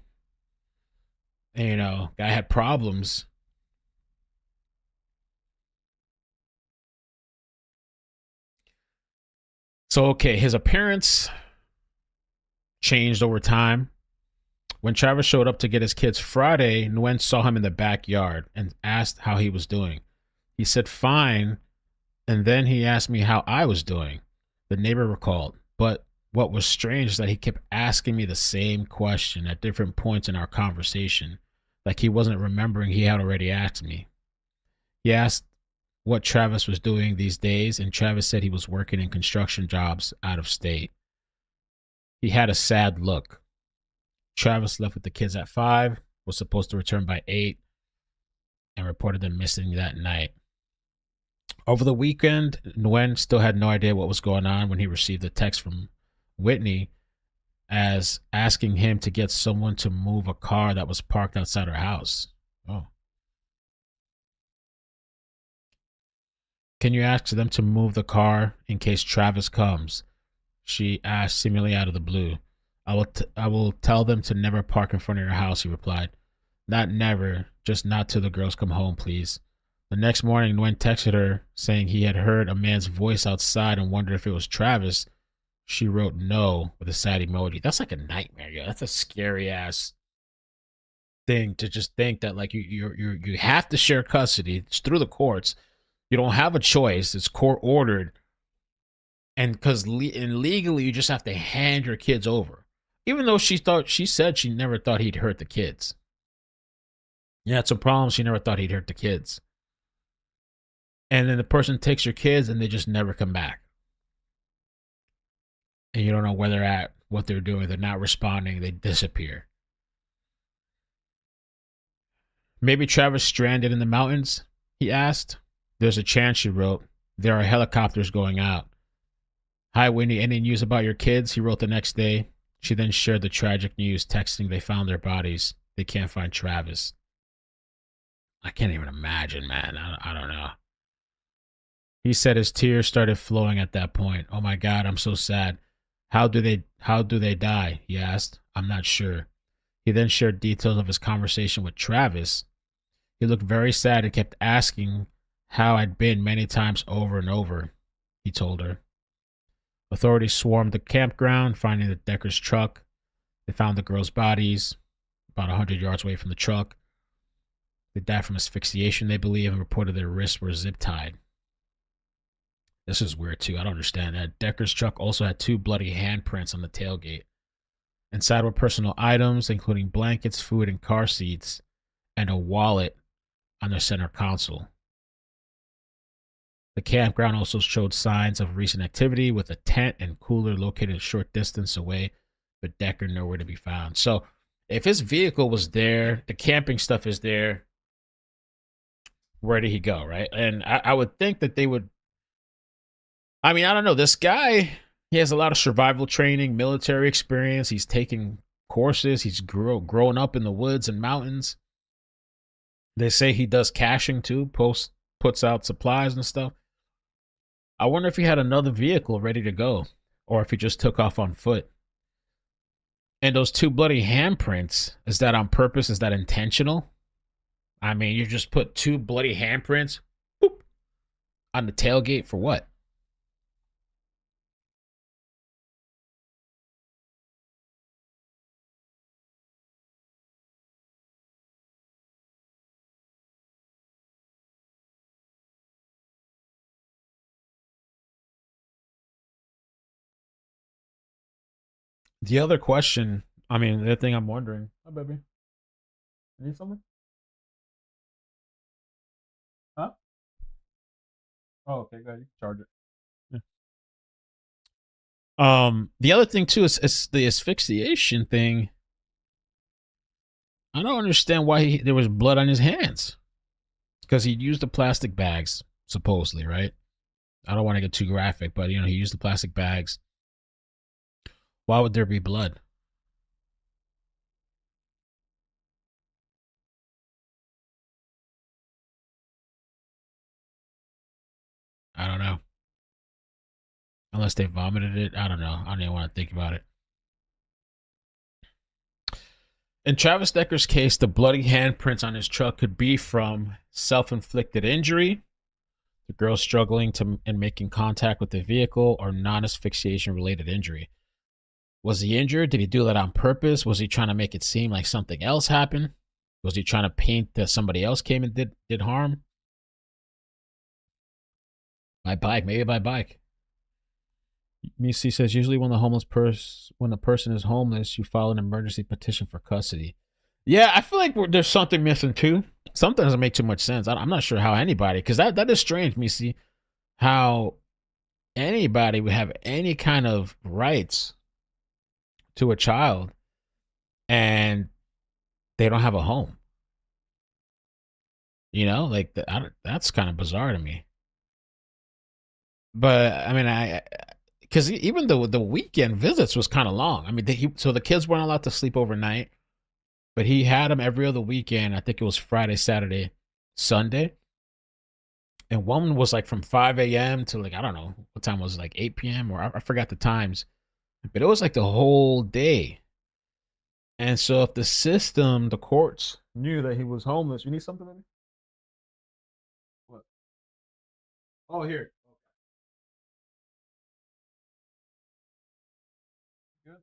And, guy had problems. So, okay, his appearance changed over time. When Travis showed up to get his kids Friday, Nguyen saw him in the backyard and asked how he was doing. He said, fine, and then he asked me how I was doing, the neighbor recalled. But what was strange is that he kept asking me the same question at different points in our conversation, like he wasn't remembering he had already asked me. He asked what Travis was doing these days, and Travis said he was working in construction jobs out of state. He had a sad look. Travis left with the kids at 5, was supposed to return by 8, and reported them missing that night. Over the weekend, Nguyen still had no idea what was going on when he received a text from Whitney as asking him to get someone to move a car that was parked outside her house. Oh. Can you ask them to move the car in case Travis comes? She asked, seemingly out of the blue. I will tell them to never park in front of your house, he replied. Not never, just not till the girls come home, please. The next morning, Nguyen texted her saying he had heard a man's voice outside and wondered if it was Travis. She wrote no with a sad emoji. That's like a nightmare, yo. That's a scary ass thing to just think that like you have to share custody. It's through the courts. You don't have a choice. It's court ordered. And because legally you just have to hand your kids over. Even though she said she never thought he'd hurt the kids. Yeah, it's a problem. She never thought he'd hurt the kids. And then the person takes your kids and they just never come back. And you don't know where they're at, what they're doing. They're not responding. They disappear. Maybe Travis stranded in the mountains, he asked. There's a chance, she wrote. There are helicopters going out. Hi, Winnie. Any news about your kids? He wrote the next day. She then shared the tragic news, texting they found their bodies. They can't find Travis. I can't even imagine, man. I don't know. He said his tears started flowing at that point. Oh my God, I'm so sad. How do they die? He asked. I'm not sure. He then shared details of his conversation with Travis. He looked very sad and kept asking how I'd been many times over and over, he told her. Authorities swarmed the campground, finding the Decker's truck. They found the girls' bodies about 100 yards away from the truck. They died from asphyxiation, they believe, and reported their wrists were zip-tied. This is weird, too. I don't understand that. Decker's truck also had 2 bloody handprints on the tailgate. Inside were personal items, including blankets, food, and car seats, and a wallet on the center console. The campground also showed signs of recent activity with a tent and cooler located a short distance away, but Decker nowhere to be found. So if his vehicle was there, the camping stuff is there, where did he go, right? And I would think that they would, I mean, I don't know. This guy, he has a lot of survival training, military experience. He's taking courses. He's grown up in the woods and mountains. They say he does caching too, puts out supplies and stuff. I wonder if he had another vehicle ready to go or if he just took off on foot. And those 2 bloody handprints, is that on purpose? Is that intentional? I mean, you just put 2 bloody handprints boop, on the tailgate for what? The other question, I mean, the thing I'm wondering, oh, baby, you need something? Huh? Oh, okay, good. You can charge it. Yeah. The other thing too is the asphyxiation thing. I don't understand why there was blood on his hands. Because he used the plastic bags, supposedly, right? I don't want to get too graphic, but he used the plastic bags. Why would there be blood? I don't know. Unless they vomited it. I don't know. I don't even want to think about it. In Travis Decker's case, the bloody handprints on his truck could be from self-inflicted injury, the girl struggling and making contact with the vehicle, or non-asphyxiation related injury. Was he injured? Did he do that on purpose? Was he trying to make it seem like something else happened? Was he trying to paint that somebody else came and did harm? By bike, maybe by bike. Missy says usually when the person is homeless, you file an emergency petition for custody. Yeah, I feel like there's something missing too. Something doesn't make too much sense. I'm not sure how anybody, because that is strange, Missy, how anybody would have any kind of rights to a child and they don't have a home. Like that's kind of bizarre to me. But I mean, because even the weekend visits was kind of long. I mean, so the kids weren't allowed to sleep overnight, but he had them every other weekend. I think it was Friday, Saturday, Sunday. And one was like from 5 a.m. to like, I don't know what time was it, like 8 p.m. or I forgot the times, but it was like the whole day. And so if the courts knew that he was homeless, you need something? What? Oh, here. Good.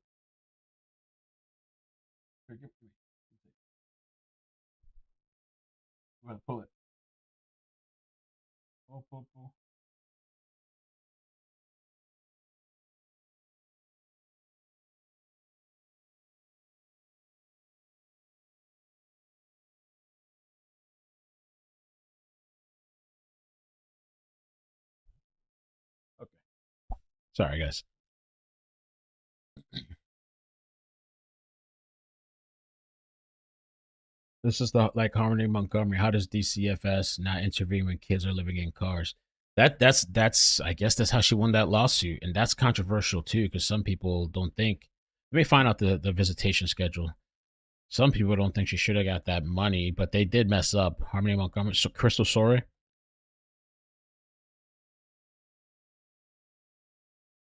Here, give it to me. I'm gonna pull it. Pull. Okay. Sorry, guys. This is the like Harmony Montgomery. How does DCFS not intervene when kids are living in cars? That's I guess that's how she won that lawsuit, and that's controversial too because some people don't think. Let me find out the visitation schedule. Some people don't think she should have got that money, but they did mess up. Harmony Montgomery, so Crystal Sorey,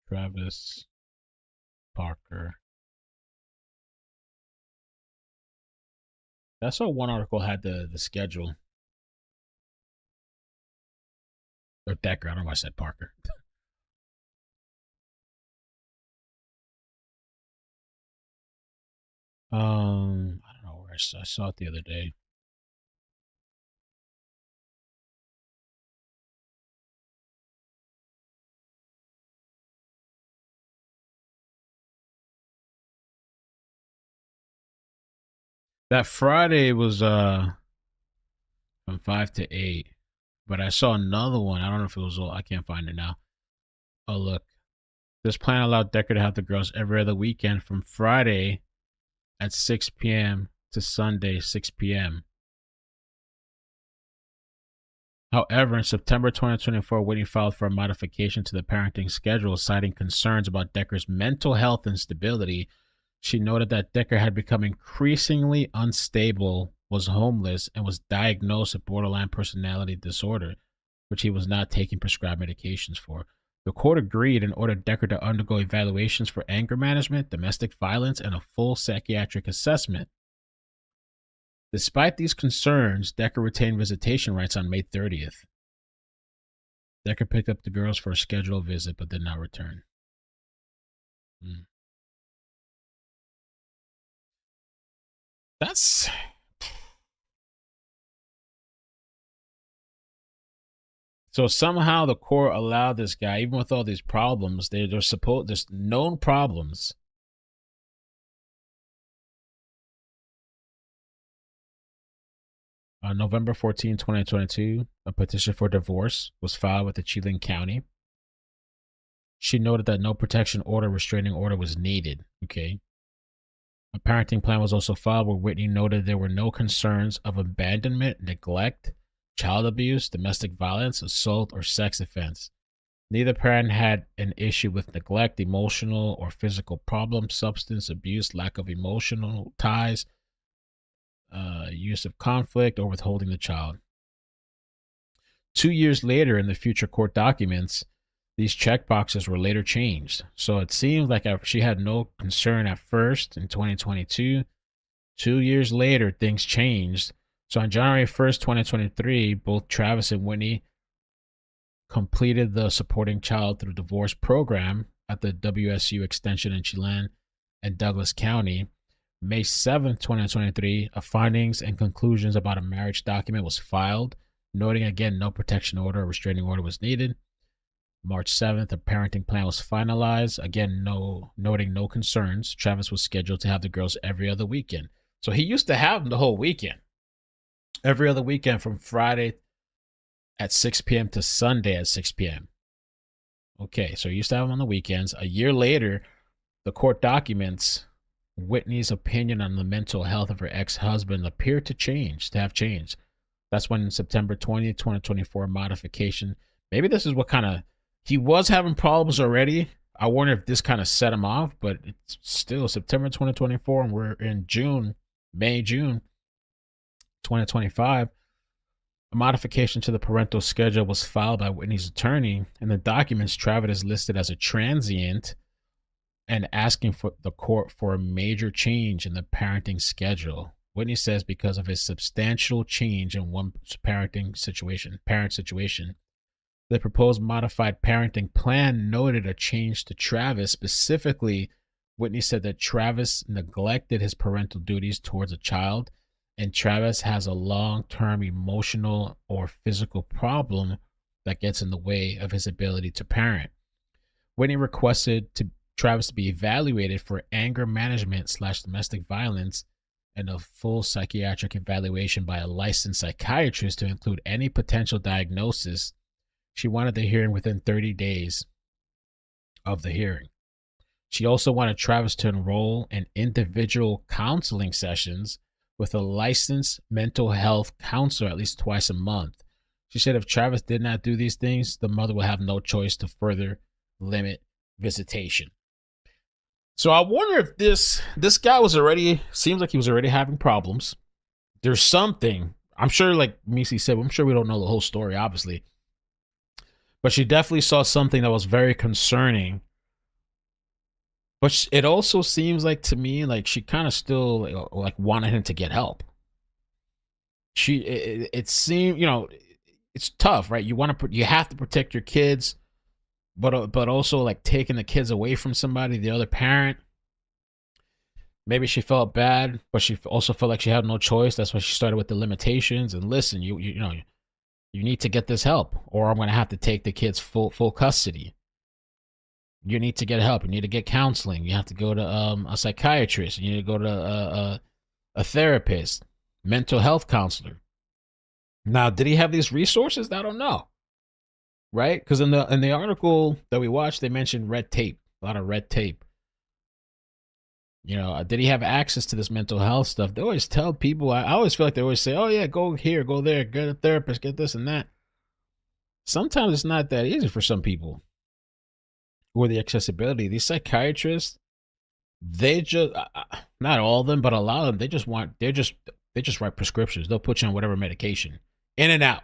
Travis Parker. That's what one article had the schedule. Or Decker. I don't know why I said Parker. I don't know where I saw it the other day. That Friday was from 5 to 8, but I saw another one. I don't know if it was I can't find it now. Oh, look. This plan allowed Decker to have the girls every other weekend from Friday at 6 p.m. to Sunday 6 p.m. However, in September 2024, Whitney filed for a modification to the parenting schedule, citing concerns about Decker's mental health and stability. She noted that Decker had become increasingly unstable, was homeless, and was diagnosed with borderline personality disorder, which he was not taking prescribed medications for. The court agreed and ordered Decker to undergo evaluations for anger management, domestic violence, and a full psychiatric assessment. Despite these concerns, Decker retained visitation rights on May 30th. Decker picked up the girls for a scheduled visit but did not return. That's... So somehow the court allowed this guy, even with all these problems, there's known problems. On November 14, 2022, a petition for divorce was filed with the Chelan County. She noted that no protection order, restraining order was needed. Okay. A parenting plan was also filed where Whitney noted there were no concerns of abandonment, neglect, child abuse, domestic violence, assault, or sex offense. Neither parent had an issue with neglect, emotional or physical problems, substance abuse, lack of emotional ties, use of conflict, or withholding the child. 2 years later, in the future court documents, these checkboxes were later changed. So it seems like she had no concern at first in 2022. 2 years later, things changed. So on January 1st, 2023, both Travis and Whitney completed the supporting child through divorce program at the WSU Extension in Chelan and Douglas County. May 7th, 2023, a findings and conclusions about a marriage document was filed, noting again no protection order or restraining order was needed. March 7th, a parenting plan was finalized, again noting no concerns. Travis was scheduled to have the girls every other weekend. So he used to have them the whole weekend. Every other weekend from Friday at 6 p.m. to Sunday at 6 p.m. Okay, so he used to have them on the weekends. A year later, the court documents, Whitney's opinion on the mental health of her ex-husband appeared to have changed. That's when in September 20th, 2024, modification. Maybe this is what kind of, he was having problems already, I wonder if this kind of set him off, but it's still September 2024, and we're in June, June 2025. A modification to the parental schedule was filed by Whitney's attorney. In the documents, Travis is listed as a transient and asking for the court for a major change in the parenting schedule. Whitney says because of his substantial change in one's parent situation, the proposed modified parenting plan noted a change to Travis. Specifically, Whitney said that Travis neglected his parental duties towards a child, and Travis has a long-term emotional or physical problem that gets in the way of his ability to parent. Whitney requested Travis to be evaluated for anger management / domestic violence and a full psychiatric evaluation by a licensed psychiatrist to include any potential diagnosis. She wanted the hearing within 30 days of the hearing. She also wanted Travis to enroll in individual counseling sessions with a licensed mental health counselor at least twice a month. She said if Travis did not do these things, the mother would have no choice to further limit visitation. So I wonder if this guy seems like he was already having problems. There's something, I'm sure, like Misi said, I'm sure we don't know the whole story, obviously. But she definitely saw something that was very concerning. But it also seems like to me, like she kind of still like wanted him to get help. It seemed, it's tough, right? You have to protect your kids, but also like taking the kids away from somebody, the other parent. Maybe she felt bad, but she also felt like she had no choice. That's why she started with the limitations. And listen, you need to get this help, or I'm going to have to take the kids full custody. You need to get help. You need to get counseling. You have to go to a psychiatrist. You need to go to a therapist, mental health counselor. Now, did he have these resources? I don't know. Right? Because in the article that we watched, they mentioned red tape, a lot of red tape. Did he have access to this mental health stuff? They always tell people, I always feel like they always say, oh yeah, go here, go there, get a therapist, get this and that. Sometimes it's not that easy for some people. Or the accessibility. These psychiatrists, they just, not all of them, but a lot of them, they just write prescriptions. They'll put you on whatever medication. In and out.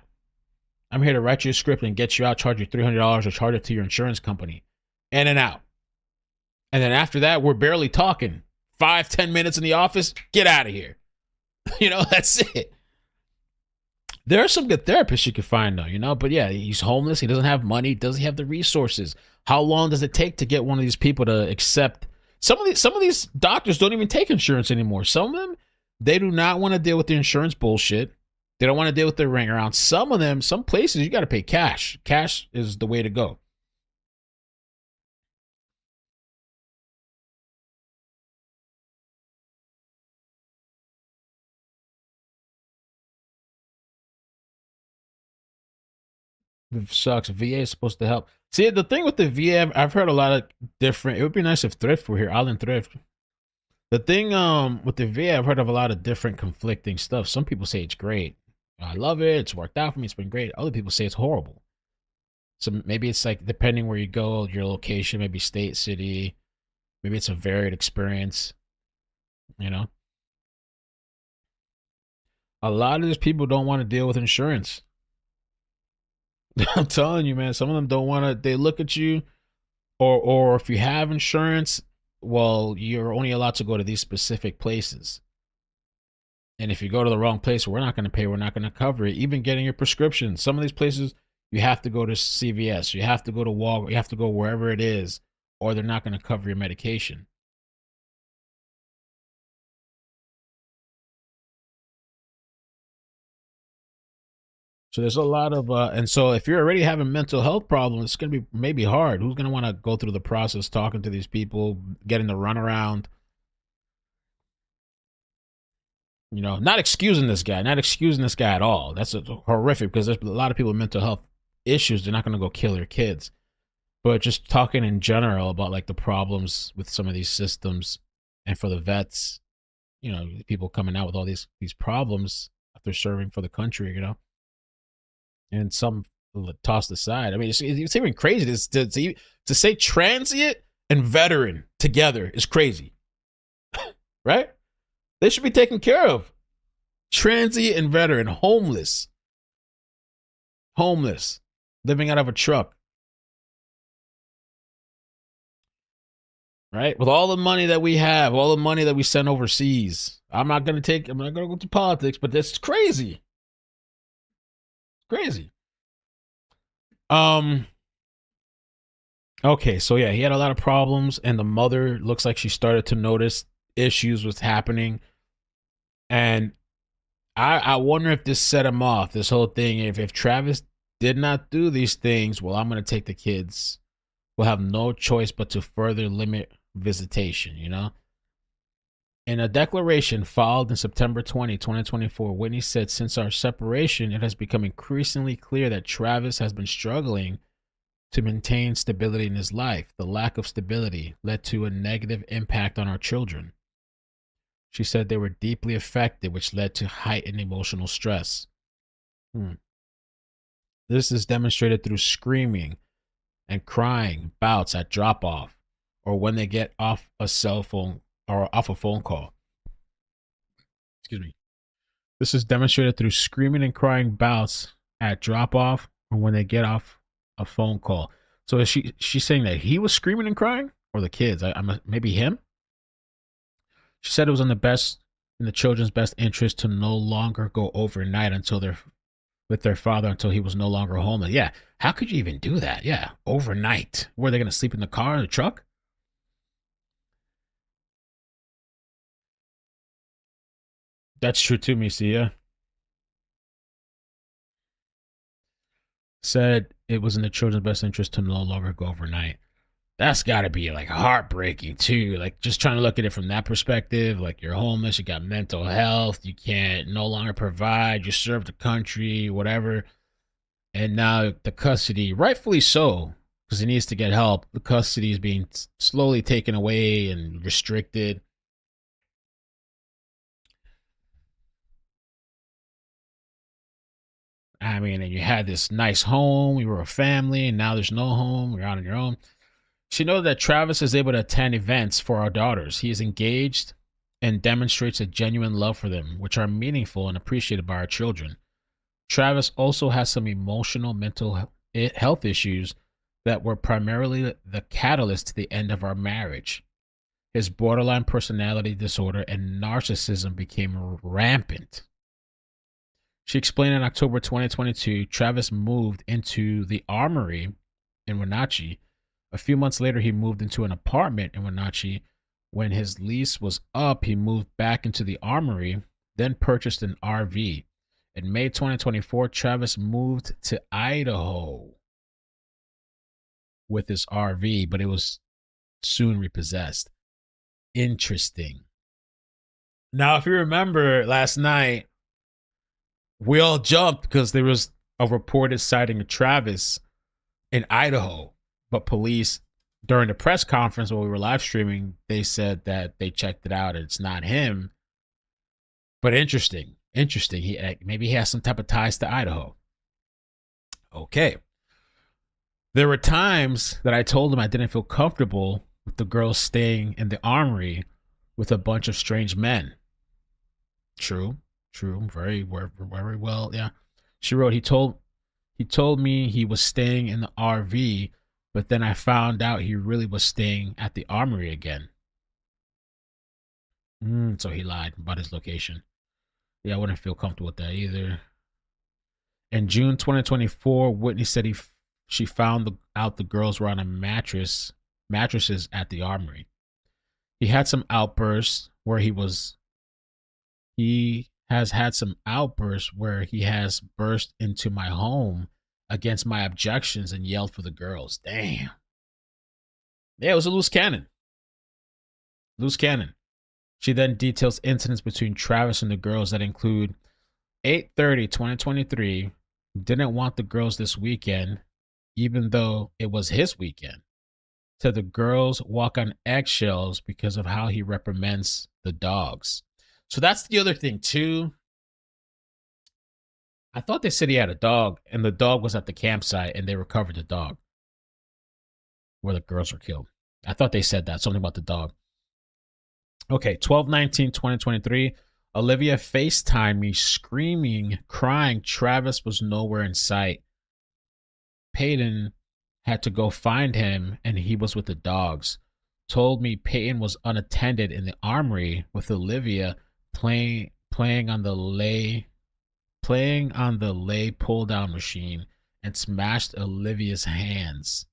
I'm here to write you a script and get you out, charge you $300 or charge it to your insurance company. In and out. And then after that, we're barely talking. 5-10 minutes in the office, get out of here. That's it. There are some good therapists you can find though, but yeah, he's homeless. He doesn't have money. Does he have the resources? How long does it take to get one of these people to accept? Some of these doctors don't even take insurance anymore. Some of them, they do not want to deal with the insurance bullshit. They don't want to deal with the ring around. Some of them, some places, you got to pay cash. Cash is the way to go. It sucks. VA is supposed to help. See, the thing with the VA, I've heard a lot of different. It would be nice if Thrift were here, Island Thrift. The thing with the VA, I've heard of a lot of different conflicting stuff. Some people say it's great. I love it. It's worked out for me. It's been great. Other people say it's horrible. So maybe it's like depending where you go, your location, maybe state, city. Maybe it's a varied experience. A lot of these people don't want to deal with insurance. I'm telling you, man, some of them don't want to, they look at you, or if you have insurance, well, you're only allowed to go to these specific places. And if you go to the wrong place, we're not going to pay, we're not going to cover it. Even getting your prescription, some of these places, you have to go to CVS, you have to go to Walgreens, you have to go wherever it is, or they're not going to cover your medication. So there's a lot of, and so if you're already having mental health problems, it's going to be maybe hard. Who's going to want to go through the process, talking to these people, getting the runaround? Not excusing this guy at all. That's horrific because there's a lot of people with mental health issues. They're not going to go kill their kids. But just talking in general about like the problems with some of these systems and for the vets, people coming out with all these problems after serving for the country, and some tossed aside. I mean, it's even crazy to say transient and veteran together is crazy, right? They should be taken care of. Transient and veteran, homeless, living out of a truck, right? With all the money that we have, all the money that we send overseas. I'm not going to go to politics, but that's crazy. Crazy. Okay, so yeah, he had a lot of problems, and the mother looks like she started to notice issues was happening. And I wonder if this set him off, this whole thing. If Travis did not do these things, well, I'm going to take the kids. We'll have no choice but to further limit visitation, you know? In a declaration filed in September 2024, Whitney said, since our separation, it has become increasingly clear that Travis has been struggling to maintain stability in his life. The lack of stability led to a negative impact on our children. She said they were deeply affected, which led to heightened emotional stress. This is demonstrated through screaming and crying bouts at drop-off or when they get off a cell phone or off a phone call. Excuse me. This is demonstrated through screaming and crying bouts at drop-off or when they get off a phone call. So is she's saying that he was screaming and crying, or the kids? Maybe him. She said it was in the children's best interest to no longer go overnight until they're with their father until he was no longer home. Yeah, how could you even do that? Yeah, overnight. Were they going to sleep in the car or the truck? That's true too, Misia. Said it was in the children's best interest to no longer go overnight. That's got to be like heartbreaking too. Like just trying to look at it from that perspective. Like you're homeless, you got mental health, you can't no longer provide, you serve the country, whatever. And now the custody, rightfully so, because he needs to get help. The custody is being slowly taken away and restricted. I mean, and you had this nice home, you were a family, and now there's no home, you're out on your own. She knows that Travis is able to attend events for our daughters. He is engaged and demonstrates a genuine love for them, which are meaningful and appreciated by our children. Travis also has some emotional, mental health issues that were primarily the catalyst to the end of our marriage. His borderline personality disorder and narcissism became rampant. She explained in October 2022, Travis moved into the Armory in Wenatchee. A few months later, he moved into an apartment in Wenatchee. When his lease was up, he moved back into the Armory, then purchased an RV. In May 2024, Travis moved to Idaho with his RV, but it was soon repossessed. Interesting. Now, if you remember last night, we all jumped because there was a reported sighting of Travis in Idaho. But police, during the press conference while we were live streaming, they said that they checked it out and it's not him. But interesting. Maybe he has some type of ties to Idaho. Okay. There were times that I told him I didn't feel comfortable with the girls staying in the Armory with a bunch of strange men. True. Very well. Yeah. She wrote, he told me he was staying in the RV, but then I found out he really was staying at the Armory again. So he lied about his location. Yeah, I wouldn't feel comfortable with that either. In June 2024, Whitney said she found out the girls were on mattresses at the Armory. He had some outbursts where he has had some outbursts where he has burst into my home against my objections and yelled for the girls. Damn. Yeah, it was a loose cannon. She then details incidents between Travis and the girls that include 8/30/2023, didn't want the girls this weekend, even though it was his weekend. Said the girls walk on eggshells because of how he reprimands the dogs. So that's the other thing too. I thought they said he had a dog, and the dog was at the campsite, and they recovered the dog where the girls were killed. I thought they said that, something about the dog. Okay, 12/19/2023. Olivia FaceTimed me screaming, crying. Travis was nowhere in sight. Peyton had to go find him, and he was with the dogs. Told me Peyton was unattended in the armory with Olivia playing on the lay pull down machine and smashed Olivia's hands.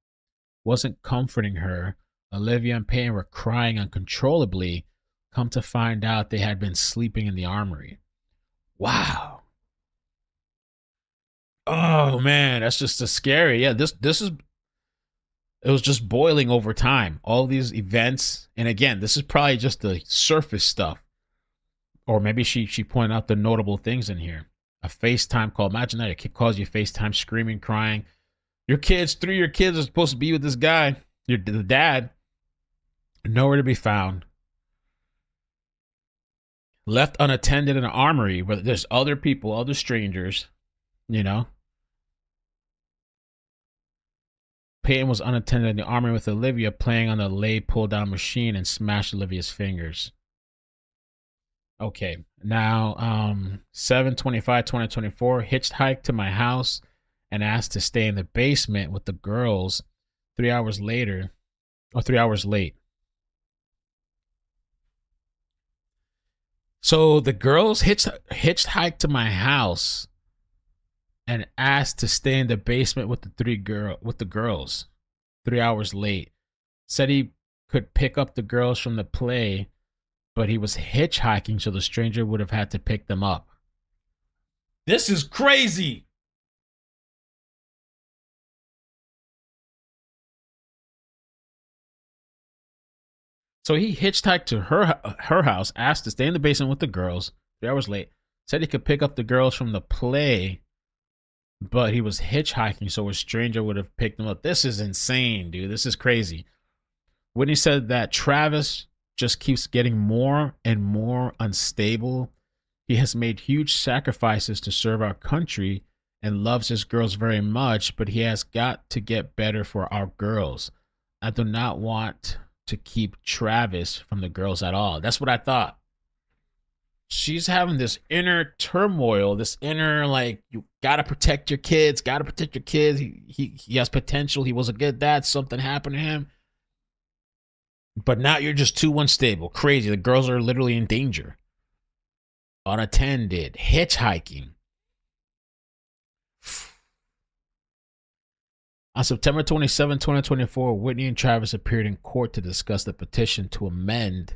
Wasn't comforting her. Olivia and Peyton were crying uncontrollably. Come to find out they had been sleeping in the armory. Wow. Oh man, that's just a scary. Yeah, this is, it was just boiling over time. All these events, and again, this is probably just the surface stuff. Or maybe she pointed out the notable things in here. A FaceTime call. Imagine that. A kid calls you FaceTime, screaming, crying. Your kids, 3 of your kids are supposed to be with this guy. The dad. Nowhere to be found. Left unattended in an armory where there's other people, other strangers, you know. Peyton was unattended in the armory with Olivia playing on the lathe pull-down machine and smashed Olivia's fingers. Okay, now 7/25/2024, hitchhiked to my house and asked to stay in the basement with the girls 3 hours later, or 3 hours late. So the girls hitchhiked to my house and asked to stay in the basement with the girls 3 hours late. Said he could pick up the girls from the play, but he was hitchhiking, so the stranger would have had to pick them up. This is crazy. So he hitchhiked to her house, asked to stay in the basement with the girls 3 hours late. Said he could pick up the girls from the play, but he was hitchhiking, so a stranger would have picked them up. This is insane, dude. This is crazy. Whitney said that Travis just keeps getting more and more unstable. He has made huge sacrifices to serve our country and loves his girls very much, but he has got to get better for our girls. I do not want to keep Travis from the girls at all. That's what I thought. She's having this inner turmoil, this inner, like, you gotta protect your kids, gotta protect your kids. He has potential. He was a good dad. Something happened to him. But now you're just too unstable. Crazy. The girls are literally in danger. Unattended. Hitchhiking. On September 27, 2024, Whitney and Travis appeared in court to discuss the petition to amend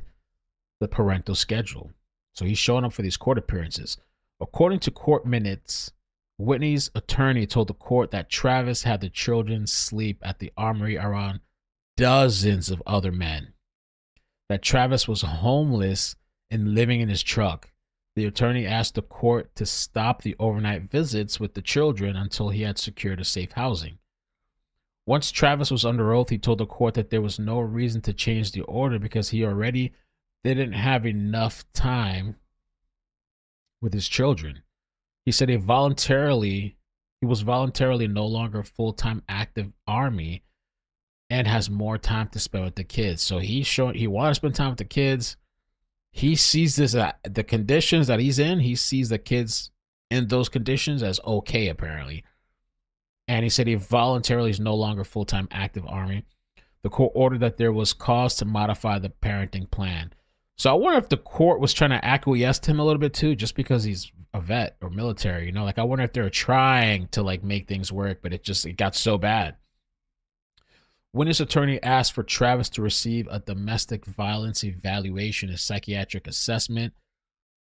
the parental schedule. So he's showing up for these court appearances. According to court minutes, Whitney's attorney told the court that Travis had the children sleep at the armory around dozens of other men. That Travis was homeless and living in his truck. The attorney asked the court to stop the overnight visits with the children until he had secured a safe housing. Once Travis was under oath, he told the court that there was no reason to change the order because he already didn't have enough time with his children. He said he was voluntarily no longer full-time active Army and has more time to spend with the kids. So he wanted to spend time with the kids. He sees this, the conditions that he's in, he sees the kids in those conditions as okay, apparently. And he said he voluntarily is no longer full-time active Army. The court ordered that there was cause to modify the parenting plan. So I wonder if the court was trying to acquiesce to him a little bit too, just because he's a vet or military, you know, like I wonder if they're trying to like make things work, but it got so bad. When his attorney asked for Travis to receive a domestic violence evaluation and psychiatric assessment,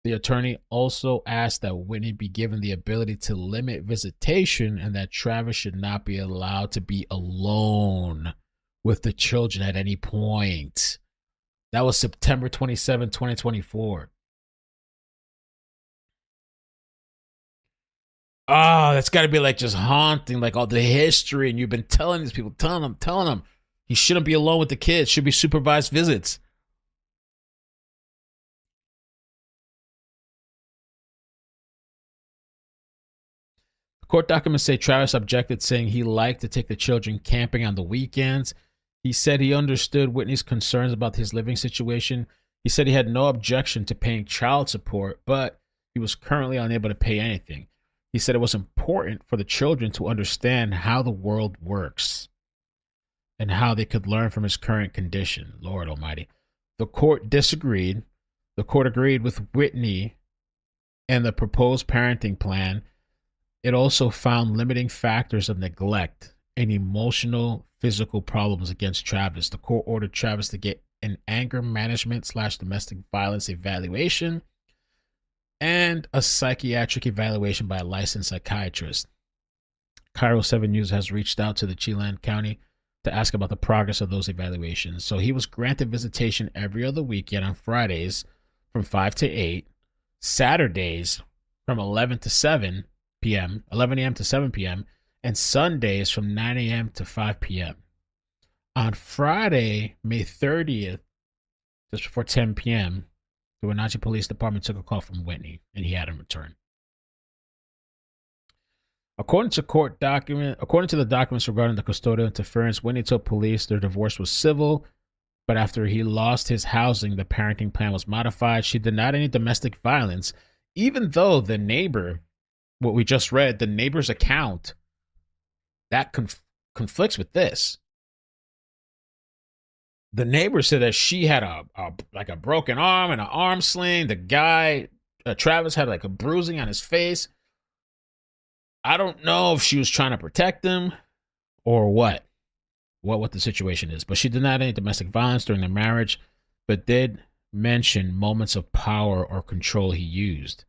the attorney also asked that Whitney be given the ability to limit visitation and that Travis should not be allowed to be alone with the children at any point. That was September 27, 2024. Oh, that's got to be like just haunting, like all the history. And you've been telling these people, telling them, he shouldn't be alone with the kids, should be supervised visits. Court documents say Travis objected, saying he liked to take the children camping on the weekends. He said he understood Whitney's concerns about his living situation. He said he had no objection to paying child support, but he was currently unable to pay anything. He said it was important for the children to understand how the world works and how they could learn from his current condition. Lord Almighty. The court disagreed. The court agreed with Whitney and the proposed parenting plan. It also found limiting factors of neglect and emotional, physical problems against Travis. The court ordered Travis to get an anger management / domestic violence evaluation and a psychiatric evaluation by a licensed psychiatrist. Cairo 7 News has reached out to the Chelan County to ask about the progress of those evaluations. So he was granted visitation every other weekend on Fridays from 5 to 8, Saturdays from 11 to 7 p.m., 11 a.m. to 7 p.m., and Sundays from 9 a.m. to 5 p.m. On Friday, May 30th, just before 10 p.m., the Wenatchee Police Department took a call from Whitney, and he had him return. According to the documents regarding the custodial interference, Whitney told police their divorce was civil, but after he lost his housing, the parenting plan was modified. She denied any domestic violence, even though the neighbor, what we just read, the neighbor's account, that conflicts with this. The neighbor said that she had a broken arm and an arm sling. The guy, Travis, had like a bruising on his face. I don't know if she was trying to protect him or what the situation is, but she denied any domestic violence during the marriage, but did mention moments of power or control he used.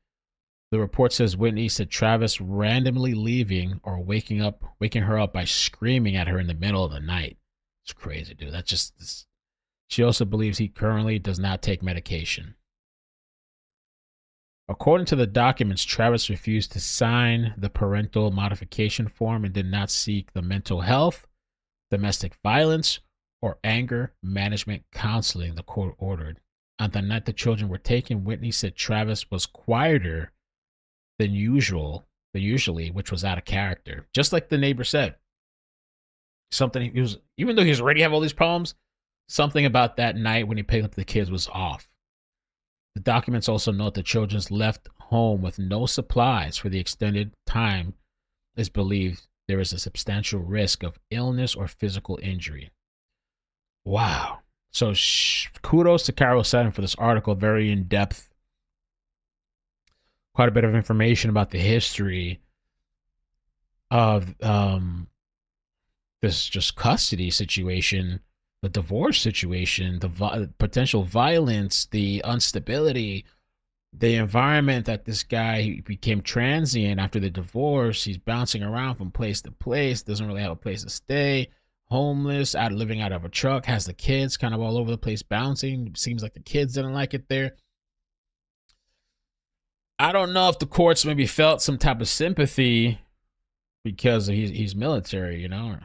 The report says Whitney said Travis randomly leaving or waking her up by screaming at her in the middle of the night. It's crazy, dude. She also believes he currently does not take medication. According to the documents, Travis refused to sign the parental modification form and did not seek the mental health, domestic violence, or anger management counseling the court ordered. On the night the children were taken, Whitney said Travis was quieter than usually, which was out of character. Just like the neighbor said. Even though he was already have all these problems, something about that night when he picked up the kids was off. The documents also note the children left home with no supplies for the extended time. It's believed there is a substantial risk of illness or physical injury. Wow. So kudos to Carol 7 for this article. Very in-depth. Quite a bit of information about the history of this just custody situation, the divorce situation, the potential violence, the instability, the environment that this guy became transient after the divorce. He's bouncing around from place to place, doesn't really have a place to stay, homeless, living out of a truck, has the kids kind of all over the place bouncing. Seems like the kids didn't like it there. I don't know if the courts maybe felt some type of sympathy because he's military, you know.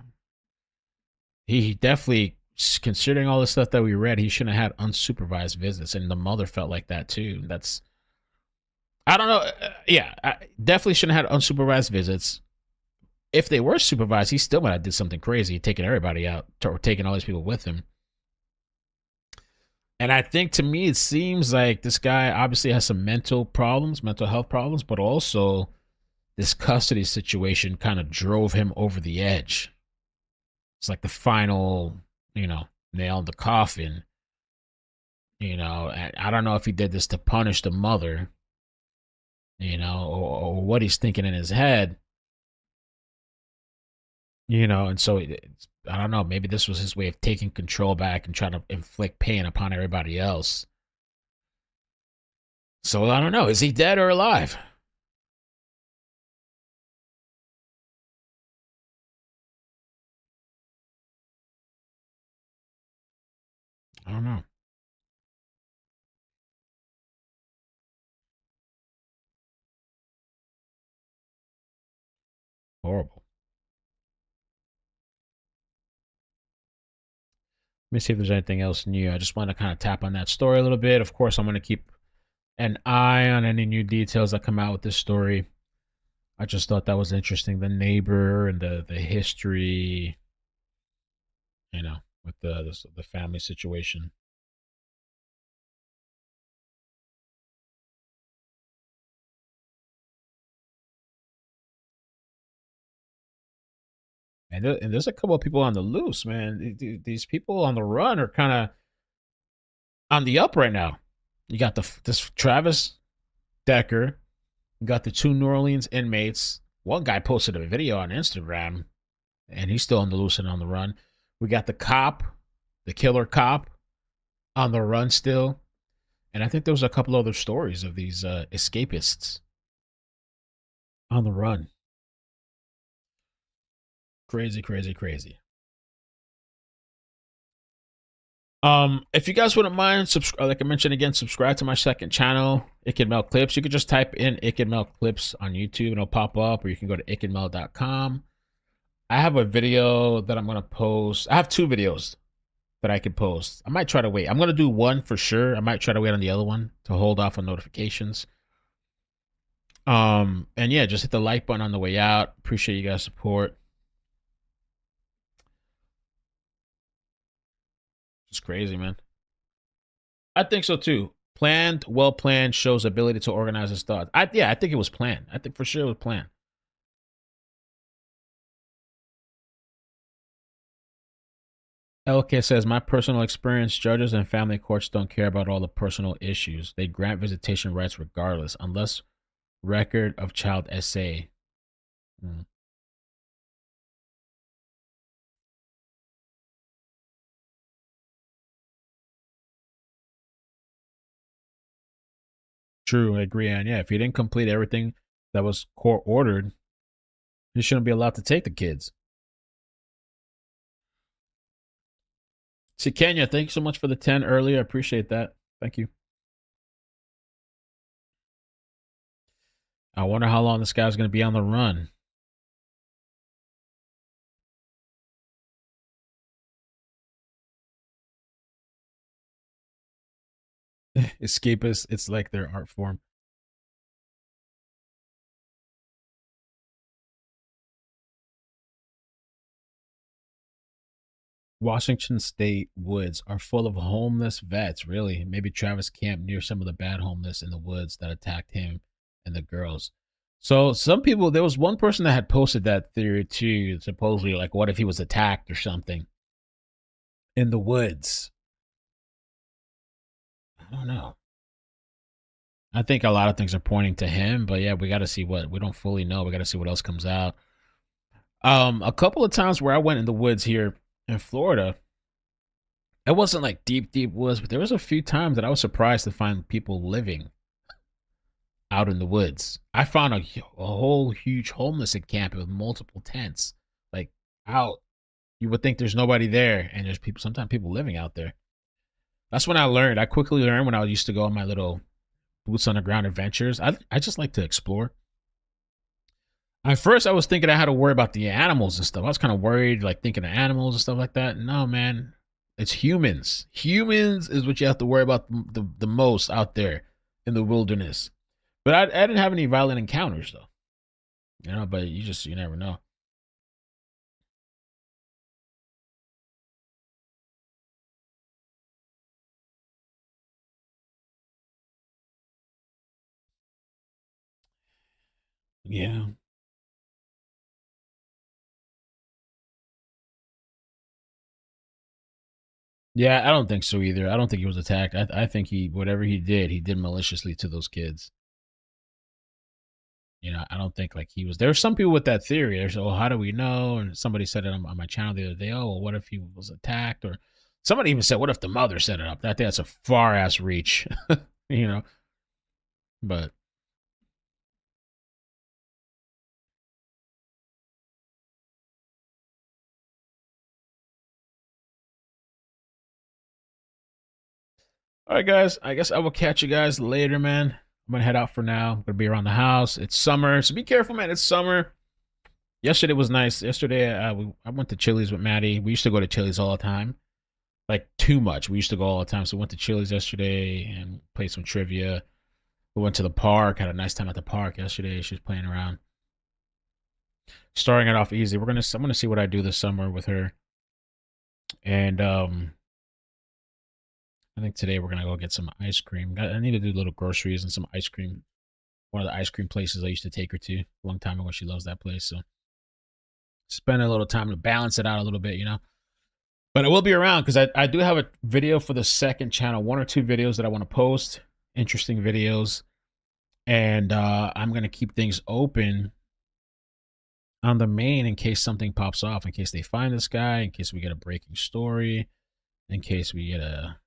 He definitely, considering all the stuff that we read, he shouldn't have had unsupervised visits, and the mother felt like that too. I don't know. I definitely shouldn't have had unsupervised visits. If they were supervised, he still might have did something crazy, taking everybody out or taking all these people with him. And I think, to me, it seems like this guy obviously has some mental health problems, but also this custody situation kind of drove him over the edge. It's like the final, nail in the coffin. I don't know if he did this to punish the mother, or what he's thinking in his head. And so I don't know, maybe this was his way of taking control back and trying to inflict pain upon everybody else. So I don't know, is he dead or alive? I don't know. Horrible. Let me see if there's anything else new. I just want to kind of tap on that story a little bit. Of course, I'm going to keep an eye on any new details that come out with this story. I just thought that was interesting. The neighbor and the history, with the family situation. And there's a couple of people on the loose, man. These people on the run are kind of on the up right now. You got this Travis Decker. You got the 2 New Orleans inmates. One guy posted a video on Instagram, and he's still on the loose and on the run. We got the cop, the killer cop, on the run still. And I think there was a couple other stories of these escapists on the run. Crazy, crazy, crazy. If you guys wouldn't mind, like I mentioned again, subscribe to my second channel, iCkEdMeL Clips. You could just type in iCkEdMeL Clips on YouTube and it'll pop up, or you can go to iCkEdMeL.com. I have a video that I'm going to post. I have 2 videos that I could post. I might try to wait. I'm going to do one for sure. I might try to wait on the other one to hold off on notifications. And yeah, just hit the like button on the way out. Appreciate you guys' support. It's crazy, man. I think so too. Well planned, shows ability to organize his thoughts. I think it was planned. I think for sure it was planned. LK says, my personal experience, judges and family courts don't care about all the personal issues. They grant visitation rights regardless, unless record of child essay. True, I agree. And yeah, if he didn't complete everything that was court ordered, he shouldn't be allowed to take the kids. See, Kenya, thank you so much for the 10 earlier. I appreciate that. Thank you. I wonder how long this guy's going to be on the run. Escapists, it's like their art form. Washington State woods are full of homeless vets, really. Maybe Travis camped near some of the bad homeless in the woods that attacked him and the girls. So some people, there was one person that had posted that theory too, supposedly, like, what if he was attacked or something in the woods? I don't know. I think a lot of things are pointing to him, but yeah, we got to see what, we don't fully know. We got to see what else comes out. A couple of times where I went in the woods here in Florida, it wasn't like deep woods, but there was a few times that I was surprised to find people living out in the woods. I found a whole huge homeless encampment with multiple tents, like out. You would think there's nobody there, and there's people. Sometimes people living out there. That's when I learned. I quickly learned when I used to go on my little boots on the ground adventures. I just like to explore. At first, I was thinking I had to worry about the animals and stuff. I was kind of worried, like thinking of animals and stuff like that. No, man, it's humans. Humans is what you have to worry about the most out there in the wilderness. But I didn't have any violent encounters though, But you never know. Yeah. Yeah, I don't think so either. I don't think he was attacked. I think whatever he did maliciously to those kids. I don't think like he was. There's some people with that theory. There's, oh, how do we know? And somebody said it on my channel the other day. Oh, well, what if he was attacked? Or somebody even said, what if the mother set it up? I think that's a far ass reach, But all right, guys. I guess I will catch you guys later, man. I'm gonna head out for now. I'm gonna be around the house. It's summer, so be careful, man. It's summer. Yesterday was nice. Yesterday, I went to Chili's with Maddie. We used to go to Chili's all the time, like too much. We used to go all the time. So we went to Chili's yesterday and played some trivia. We went to the park. Had a nice time at the park yesterday. She was playing around. Starting it off easy. I'm gonna see what I do this summer with her. And I think today we're gonna go get some ice cream. I need to do little groceries and some ice cream. One of the ice cream places I used to take her to a long time ago. She loves that place, so spend a little time to balance it out a little bit, you know. But I will be around because I do have a video for the second channel, 1 or 2 videos that I want to post, interesting videos, and I'm going to keep things open on the main in case something pops off, in case they find this guy, in case we get a breaking story, in case we get a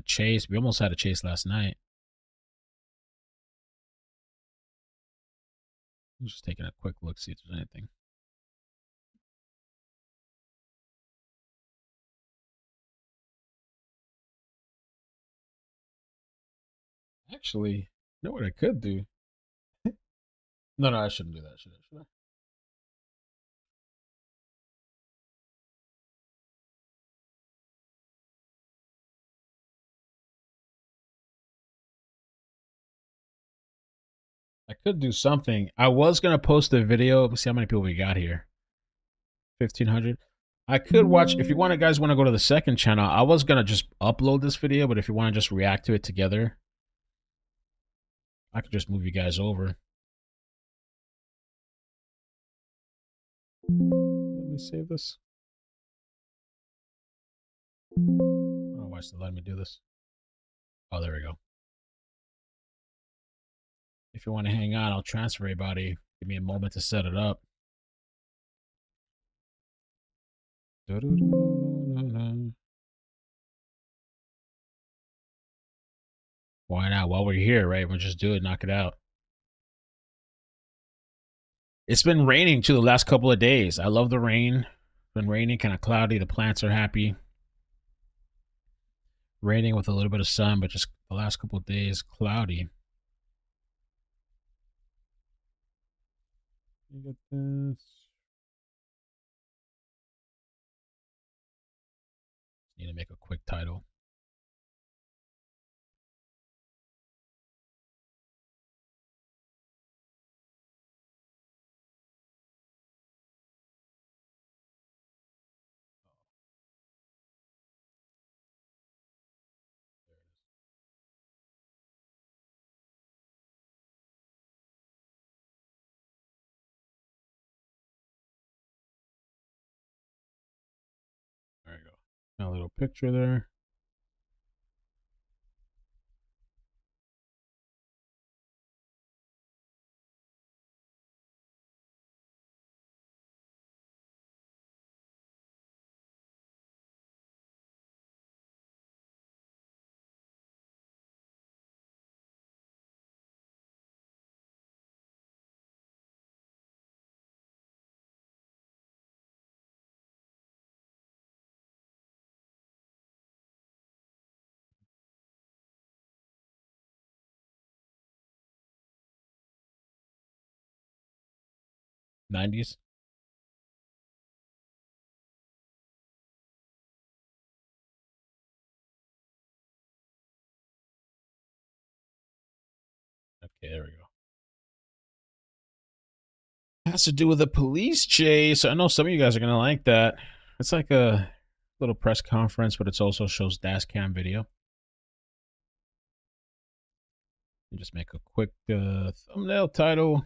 chase. We almost had a chase last night. I'm just taking a quick look, see if there's anything. Actually, you know what I could do? No, I shouldn't do that. Should I? I could do something. I was going to post a video. Let's see how many people we got here. 1,500. I could watch, if you guys want to go to the second channel, I was going to just upload this video, but if you want to just react to it together, I could just move you guys over. Let me save this. I don't know why it's not letting me do this. Oh, there we go. If you want to hang on, I'll transfer everybody. Give me a moment to set it up. Why not? While we're here, right? We'll just do it, knock it out. It's been raining too the last couple of days. I love the rain. It's been raining, kind of cloudy. The plants are happy. Raining with a little bit of sun, but just the last couple of days, cloudy. You get this. Need to make a quick title. There you go. A little picture there. '90s. Okay, there we go. Has to do with a police chase. I know some of you guys are gonna like that. It's like a little press conference, but it also shows dash cam video. You just make a quick thumbnail title.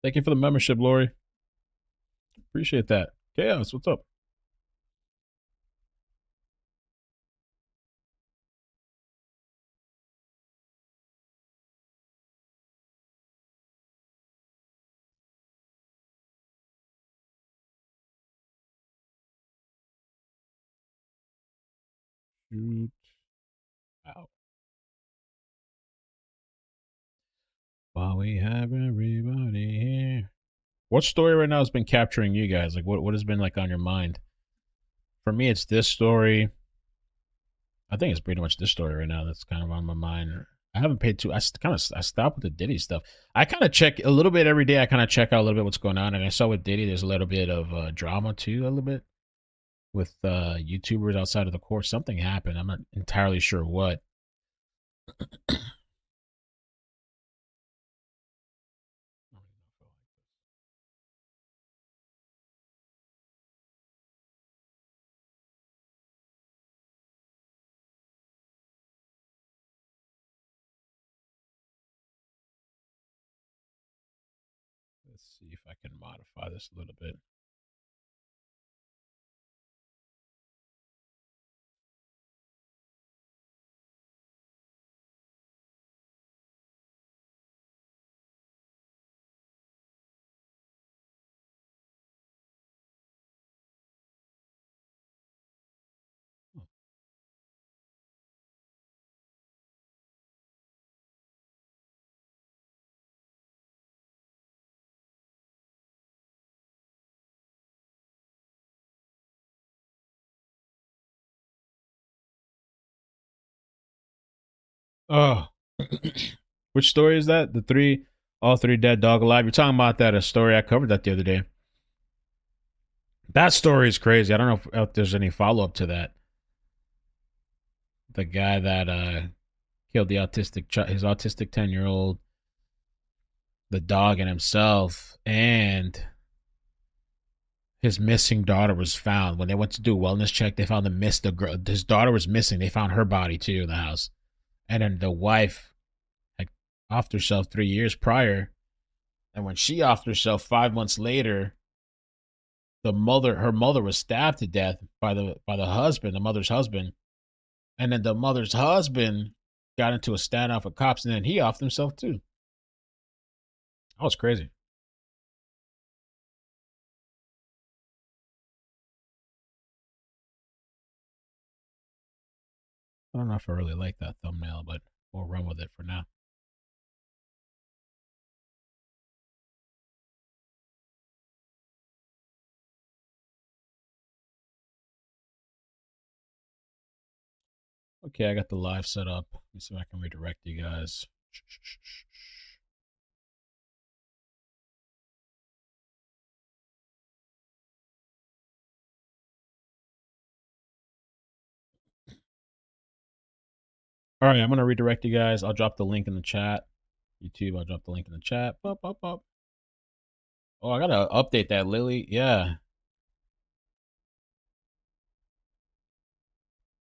Thank you for the membership, Lori. Appreciate that. Chaos, what's up? Shoot out. While we have everybody here. What story right now has been capturing you guys? Like, what has been like on your mind? For me, it's this story. I think it's pretty much this story right now that's kind of on my mind. I haven't paid too. I stopped with the Diddy stuff. I kind of check a little bit every day. I kind of check out a little bit what's going on, and I saw with Diddy, there's a little bit of drama too, a little bit with YouTubers outside of the court. Something happened. I'm not entirely sure what. Let's see if I can modify this a little bit. Oh, which story is that? All three dead, dog alive. You're talking about that a story I covered that the other day. That story is crazy. I don't know if there's any follow up to that. The guy that killed his autistic 10-year-old, the dog, and himself, and his missing daughter was found. When they went to do a wellness check, they found his daughter was missing. They found her body too in the house. And then the wife had offed herself 3 years prior. And when she offed herself 5 months later, her mother was stabbed to death by the husband, the mother's husband. And then the mother's husband got into a standoff with cops, and then he offed himself too. That was crazy. I don't know if I really like that thumbnail, but we'll run with it for now. Okay, I got the live set up. Let me see if I can redirect you guys. All right, I'm going to redirect you guys. I'll drop the link in the chat. YouTube, I'll drop the link in the chat. Pop, pop, pop. Oh, I got to update that, Lily. Yeah.